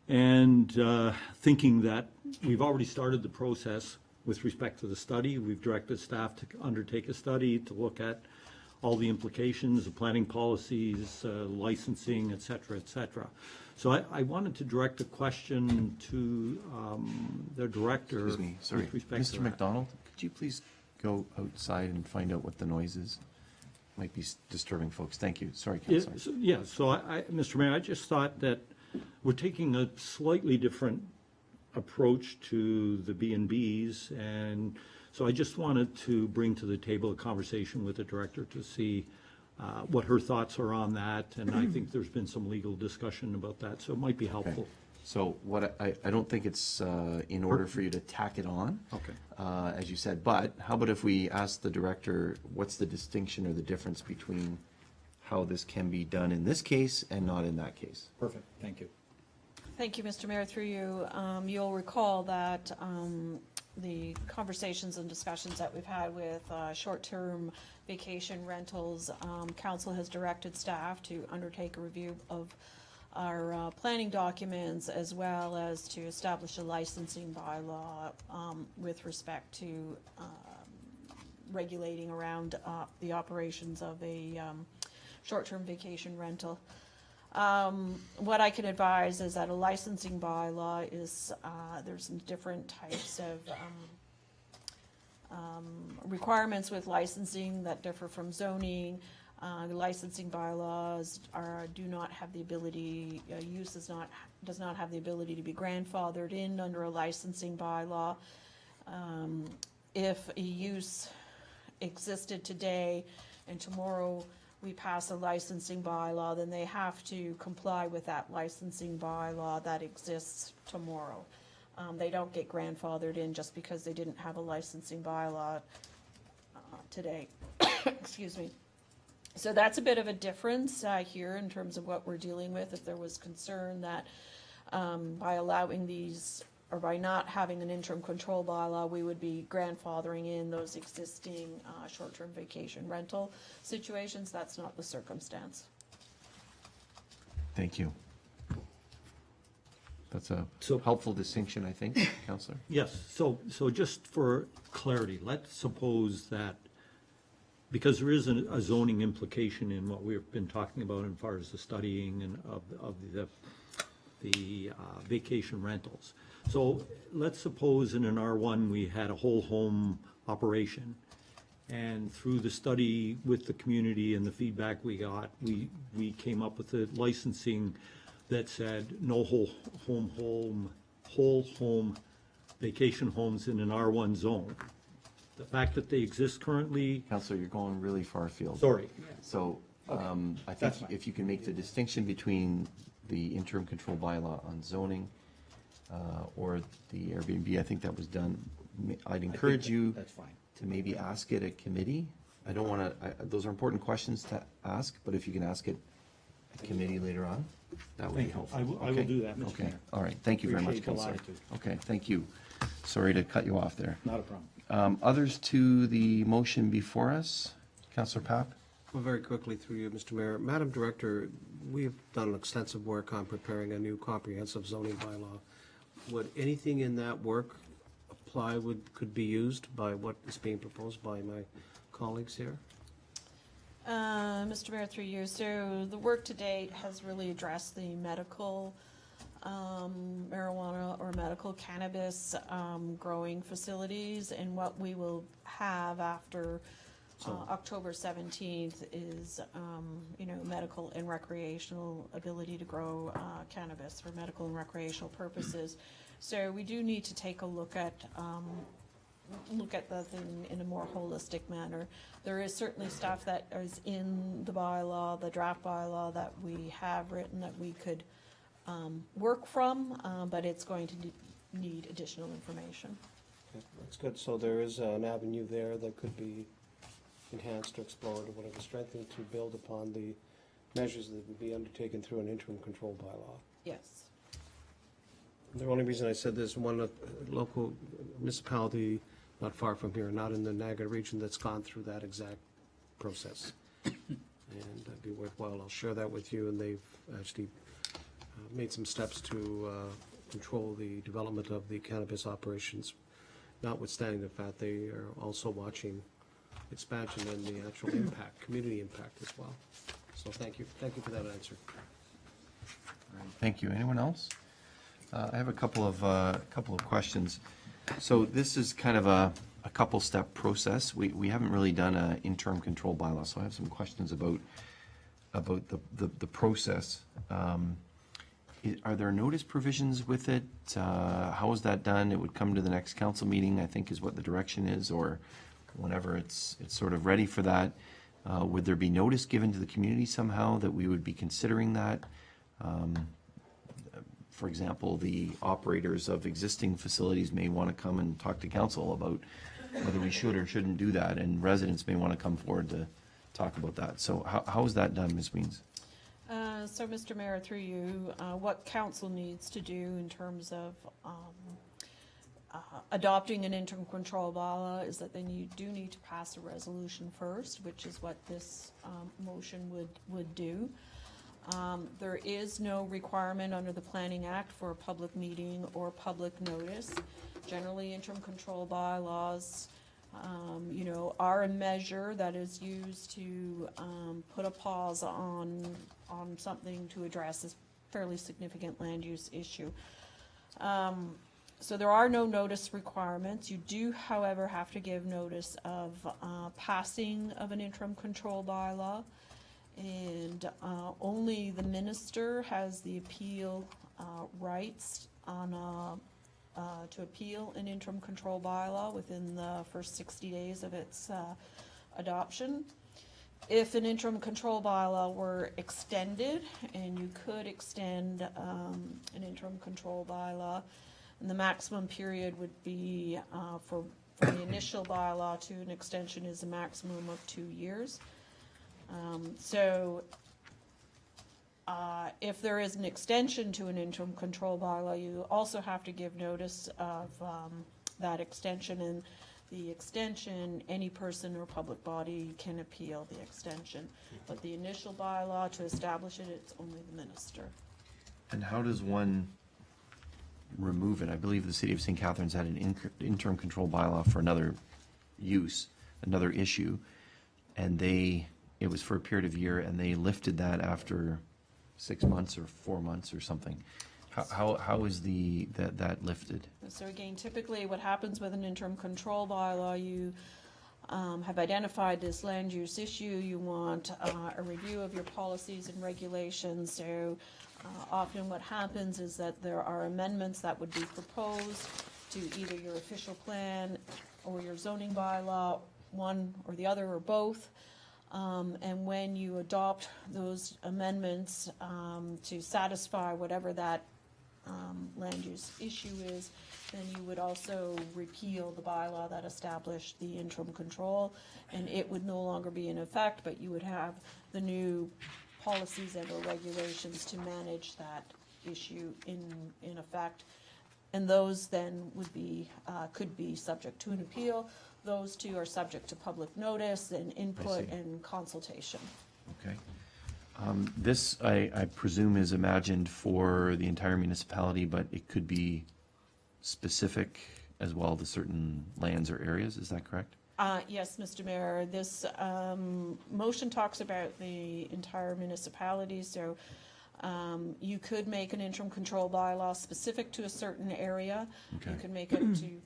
And thinking that we've already started the process with respect to the study. We've directed staff to undertake a study to look at all the implications, the planning policies, licensing, et cetera, et cetera. So I wanted to direct a question to the director. Excuse me, sorry. With respect to Mr. that. McDonald, could you please go outside and find out what the noise is? Might be disturbing folks. Thank you. Sorry, Councillor. So Mr. Mayor, I just thought that we're taking a slightly different approach to the B&Bs, and so I just wanted to bring to the table a conversation with the director to see what her thoughts are on that, and I think there's been some legal discussion about that, so it might be helpful. Okay. So what I don't think it's in order for you to tack it on. Okay. As you said, but how about if we ask the director, what's the distinction or the difference between how this can be done in this case and not in that case? Perfect, thank you. Thank you, Mr. Mayor, through you. You'll recall that the conversations and discussions that we've had with short-term vacation rentals, council has directed staff to undertake a review of our planning documents, as well as to establish a licensing bylaw with respect to regulating around the operations of a short-term vacation rental. What I can advise is that a licensing bylaw is, there's some different types of requirements with licensing that differ from zoning. The licensing bylaws do not have the ability, use does not have the ability to be grandfathered in under a licensing bylaw. if a use existed today and tomorrow we pass a licensing bylaw, then they have to comply with that licensing bylaw that exists tomorrow. They don't get grandfathered in just because they didn't have a licensing bylaw today. Excuse me. So that's a bit of a difference here in terms of what we're dealing with. If there was concern that by allowing these, or by not having an interim control bylaw, we would be grandfathering in those existing short-term vacation rental situations, that's not the circumstance. Thank you. That's a So- helpful distinction, I think, Counselor. Yes, so just for clarity, let's suppose that, because there is a zoning implication in what we've been talking about as far as the studying and of the vacation rentals. So let's suppose in an R1, we had a whole home operation, and through the study with the community and the feedback we got, we came up with a licensing that said no whole home vacation homes in an R1 zone. The fact that they exist currently, Counselor, you're going really far afield. sorry, So I think That's fine. if you can make the distinction between the interim control bylaw on zoning or the Airbnb, I think that was done. I'd encourage you That's fine. to maybe ask it at committee. I don't want to, those are important questions to ask, but if you can ask it at committee later on, that would be Thank you. helpful. I will Okay? do that, Mr. Okay, Mayor. all right, thank you very much, Appreciate the Counselor. latitude. Okay, thank you. Sorry to cut you off there. Not a problem. Others to the motion before us? Counselor Papp? Well, very quickly through you, Mr. Mayor. Madam Director, we've done extensive work on preparing a new comprehensive zoning bylaw. Would anything in that work could be used by what is being proposed by my colleagues here? Mr. Mayor, through you, so the work to date has really addressed the medical marijuana or medical cannabis growing facilities, and what we will have after October 17th is, medical and recreational ability to grow cannabis for medical and recreational purposes. So we do need to take a look at the thing in a more holistic manner. There is certainly stuff that is in the bylaw, the draft bylaw that we have written that we could work from, but it's going to need additional information. Okay, that's good. So there is an avenue there that could be enhanced or explored or whatever, strengthened to build upon the measures that would be undertaken through an interim control bylaw. Yes. The only reason I said this, one local municipality not far from here, not in the Niagara region, that's gone through that exact process. And it'd be worthwhile, I'll share that with you, and they've actually made some steps to control the development of the cannabis operations, notwithstanding the fact they are also watching expansion and the actual impact, community impact as well. So thank you for that answer. Thank you. Anyone else? I have a couple of questions. So this is kind of a couple-step process. We haven't really done an interim control bylaw, so I have some questions about the process. Are there notice provisions with it? How is that done? It would come to the next council meeting, I think is what the direction is, or whenever it's sort of ready for that. Would there be notice given to the community somehow that we would be considering that? For example, the operators of existing facilities may want to come and talk to council about whether we should or shouldn't do that, and residents may want to come forward to talk about that. So how is that done, Ms. Weens? So, Mr. Mayor, through you, what council needs to do in terms of adopting an interim control bylaw is that they do need to pass a resolution first, which is what this motion would do. There is no requirement under the Planning Act for a public meeting or public notice. Generally, interim control bylaws, are a measure that is used to put a pause on something to address this fairly significant land use issue. So there are no notice requirements. You do, however, have to give notice of passing of an interim control bylaw. And only the minister has the appeal rights on to appeal an interim control bylaw within the first 60 days of its adoption. If an interim control bylaw were extended, and you could extend an interim control bylaw, and the maximum period would be from the initial bylaw to an extension is a maximum of 2 years. If there is an extension to an interim control bylaw, you also have to give notice of that extension, and the extension, any person or public body can appeal the extension. But the initial bylaw, to establish it, it's only the minister. And how does one remove it? I believe the city of St. Catharines had an interim control bylaw for another use, another issue, and it was for a period of a year, and they lifted that after 6 months or 4 months or something. How is that lifted? So again, typically what happens with an interim control bylaw, you have identified this land use issue, you want a review of your policies and regulations. So often what happens is that there are amendments that would be proposed to either your official plan or your zoning bylaw, one or the other or both. And when you adopt those amendments to satisfy whatever that land use issue is, then you would also repeal the bylaw that established the interim control, and it would no longer be in effect, but you would have the new policies and or regulations to manage that issue in effect. And those then would be, could be subject to an appeal. Those two are subject to public notice and input and consultation. Okay. This, I presume, is imagined for the entire municipality, but it could be specific as well to certain lands or areas, is that correct? Yes, Mr. Mayor, this motion talks about the entire municipality, so you could make an interim control bylaw specific to a certain area. Okay. You could make it to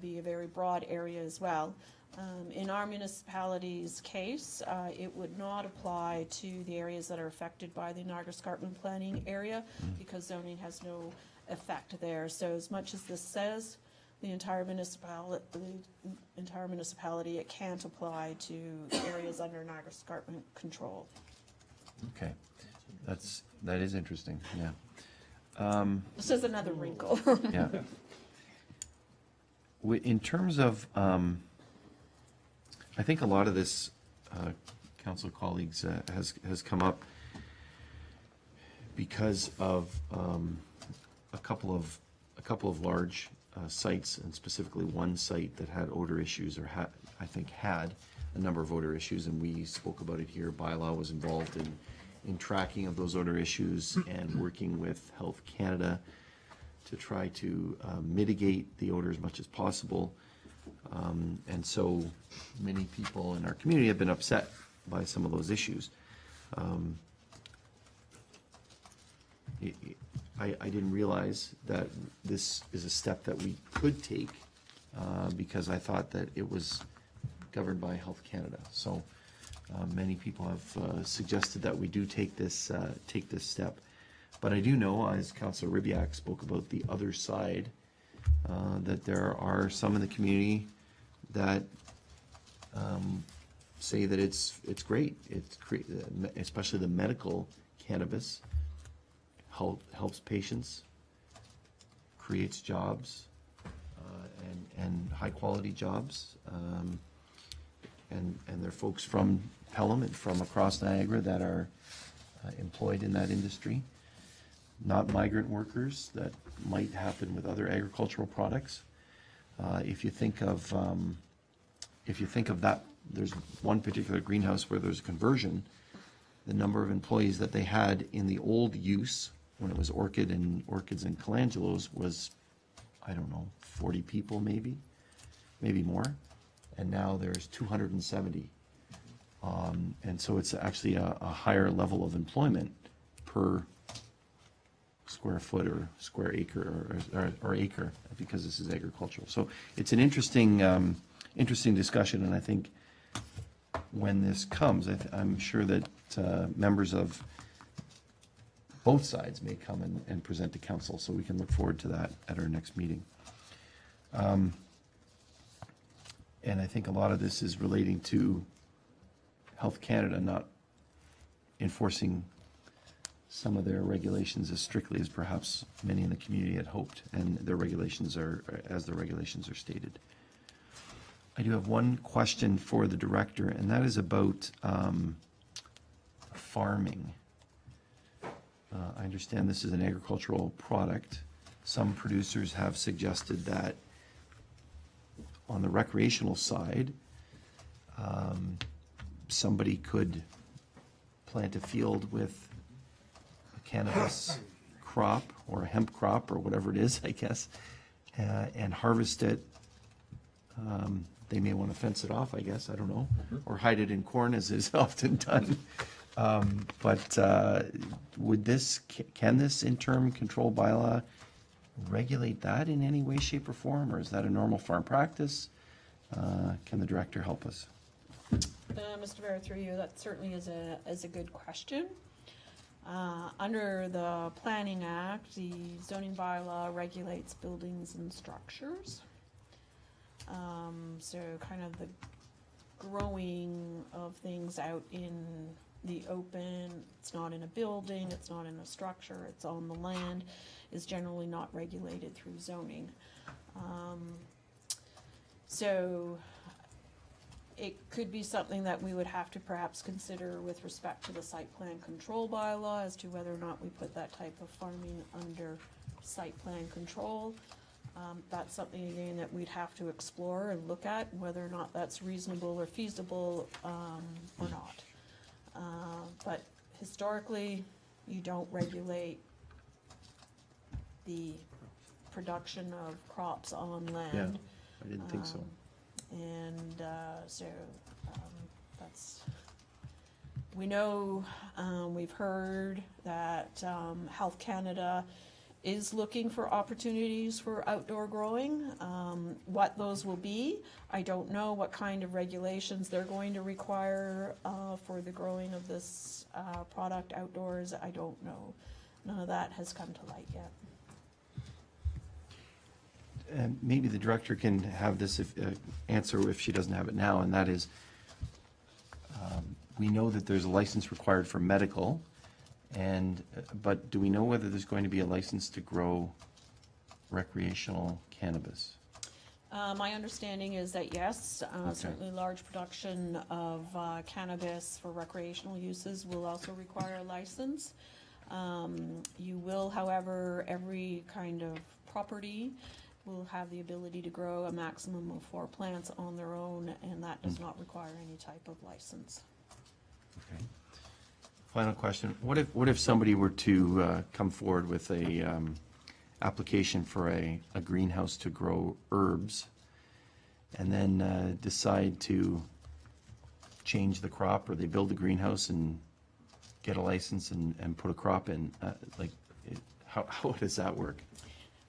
be a very broad area as well. In our municipality's case, it would not apply to the areas that are affected by the Niagara Escarpment planning area, because zoning has no effect there. So as much as this says the entire municipality, it can't apply to areas under Niagara Escarpment control. Okay, that is interesting, yeah. This is another wrinkle. Yeah. In terms of, I think a lot of this, council colleagues, has come up because of a couple of large sites, and specifically one site that had odor issues, or I think had a number of odor issues, and we spoke about it here. Bylaw was involved in tracking of those odor issues and working with Health Canada to try to mitigate the odor as much as possible. And so many people in our community have been upset by some of those issues. I didn't realize that this is a step that we could take because I thought that it was governed by Health Canada. So many people have suggested that we do take this step. But I do know, as Councillor Ribbiak spoke about the other side, that there are some in the community that say that it's great. It's especially the medical cannabis helps patients, creates jobs, and high quality jobs. And there are folks from Pelham and from across Niagara that are employed in that industry. Not migrant workers that might happen with other agricultural products. If you think of that, there's one particular greenhouse where there's a conversion. The number of employees that they had in the old use, when it was orchids and calangelos, was, I don't know, 40 people maybe more. And now there's 270. And so it's actually a higher level of employment per square foot or square acre or acre, because this is agricultural. So it's an interesting discussion, and I think when this comes, I'm sure that members of both sides may come and present to council, so we can look forward to that at our next meeting. And I think a lot of this is relating to Health Canada not enforcing some of their regulations as strictly as perhaps many in the community had hoped, and their regulations are, as the regulations are stated. I do have one question for the director, and that is about farming. I understand this is an agricultural product. Some producers have suggested that on the recreational side, somebody could plant a field with a cannabis crop or a hemp crop or whatever it is, I guess, and harvest it. They may want to fence it off, I guess, I don't know, or hide it in corn as is often done. But would this, can this interim control bylaw regulate that in any way, shape, or form, or is that a normal farm practice? Can the director help us? Mr. Mayor, through you, that certainly is a good question. Under the Planning Act, the zoning bylaw regulates buildings and structures. So kind of the growing of things out in the open, it's not in a building, it's not in a structure, it's on the land, is generally not regulated through zoning. So it could be something that we would have to perhaps consider with respect to the site plan control bylaw as to whether or not we put that type of farming under site plan control. That's something, again, that we'd have to explore and look at, whether or not that's reasonable or feasible or not. But historically, you don't regulate the production of crops on land. I didn't think so. And so that's, we know, we've heard that Health Canada is looking for opportunities for outdoor growing. What those will be, I don't know what kind of regulations they're going to require for the growing of this product outdoors. I don't know. None of that has come to light yet. And maybe the director can have this answer if she doesn't have it now, and that is, we know that there's a license required for medical, but do we know whether there's going to be a license to grow recreational cannabis? My understanding is that yes, certainly large production of cannabis for recreational uses will also require a license. You will, however, every kind of property will have the ability to grow a maximum of 4 plants on their own, and that does not require any type of license. Okay. Final question. What if somebody were to come forward with a application for a greenhouse to grow herbs and then decide to change the crop, or they build a greenhouse and get a license and put a crop in? How does that work?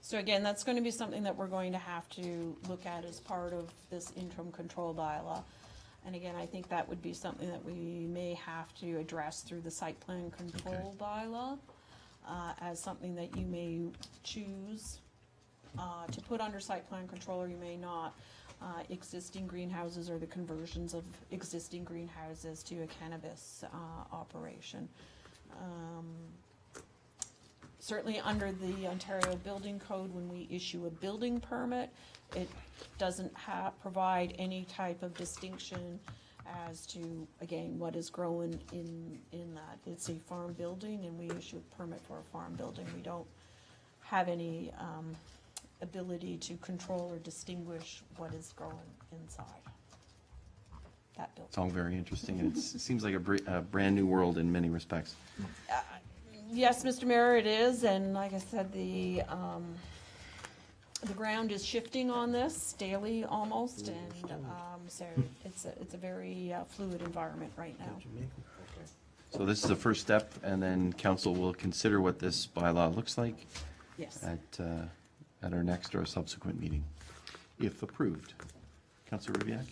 So again, that's going to be something that we're going to have to look at as part of this interim control bylaw. And again, I think that would be something that we may have to address through the site plan control bylaw as something that you may choose to put under site plan control, or you may not. Existing greenhouses or the conversions of existing greenhouses to a cannabis operation. Certainly under the Ontario Building Code, when we issue a building permit, it doesn't provide any type of distinction as to, again, what is grown in that. It's a farm building, and we issue a permit for a farm building. We don't have any ability to control or distinguish what is grown inside that building. It's all very interesting, and it seems like a brand-new world in many respects. Yes, Mr. Mayor, it is, and like I said, the ground is shifting on this daily almost, and so it's a very fluid environment right now. So this is the first step, and then council will consider what this bylaw looks like Yes. at our next or subsequent meeting, if approved. Councilor Rivak?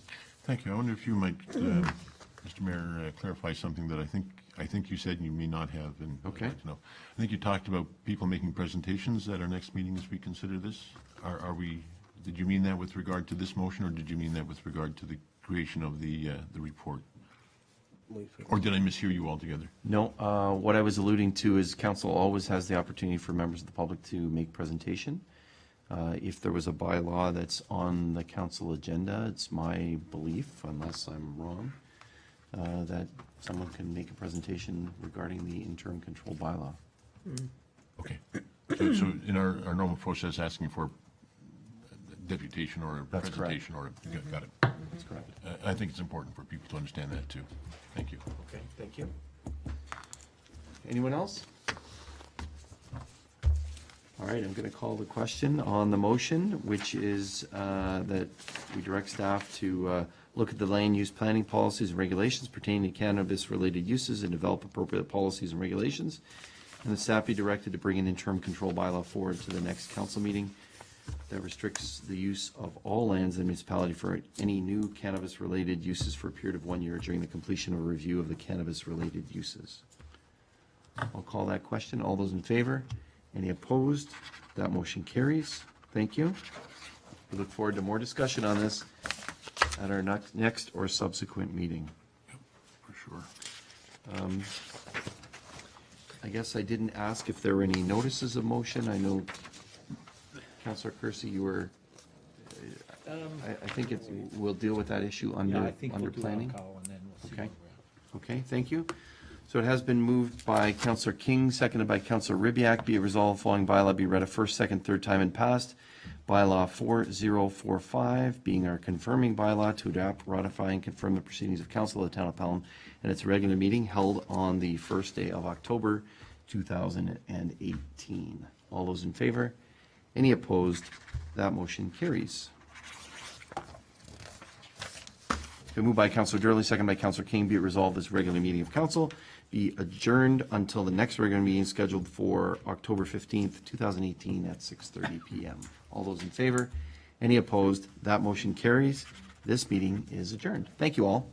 Thank you. I wonder if you might, Mr. Mayor, clarify something that I think you said and you may not have, and Okay. I'd like to know. I think you talked about people making presentations at our next meeting as we consider this. Are we Did you mean that with regard to this motion, or did you mean that with regard to the creation of the report? Or did I mishear you altogether? No, what I was alluding to is council always has the opportunity for members of the public to make presentation. If there was a bylaw that's on the council agenda, it's my belief, unless I'm wrong, that someone can make a presentation regarding the interim control bylaw. Okay. So in our normal process, asking for deputation or a That's correct. presentation or, got it. That's correct. I think it's important for people to understand that too. Thank you. Okay, thank you. Anyone else? All right, I'm going to call the question on the motion, which is that we direct staff to look at the land use planning policies and regulations pertaining to cannabis-related uses and develop appropriate policies and regulations. And the staff be directed to bring an interim control bylaw forward to the next council meeting that restricts the use of all lands in the municipality for any new cannabis-related uses for a period of 1 year during the completion of a review of the cannabis-related uses. I'll call that question. All those in favor? Any opposed? That motion carries. Thank you. We look forward to more discussion on this at our next or subsequent meeting. For sure. I guess I didn't ask if there were any notices of motion. I know, Councillor Kersey, you were, I think it's, we'll deal with that issue under planning. Okay. Okay, thank you. So it has been moved by Councillor King, seconded by Councillor Ribbiak. Be it resolved, following bylaw be read a first, second, third time and passed. Bylaw 4045, being our confirming bylaw to adopt, ratify, and confirm the proceedings of council of the town of Pelham and its regular meeting held on the first day of October 2018. All those in favor? Any opposed? That motion carries. Been moved by Councillor Durley, second by Councillor King. Be it resolved, this regular meeting of council be adjourned until the next regular meeting scheduled for October 15th, 2018 at 6:30 p.m. All those in favor? Any opposed? That motion carries. This meeting is adjourned. Thank you all.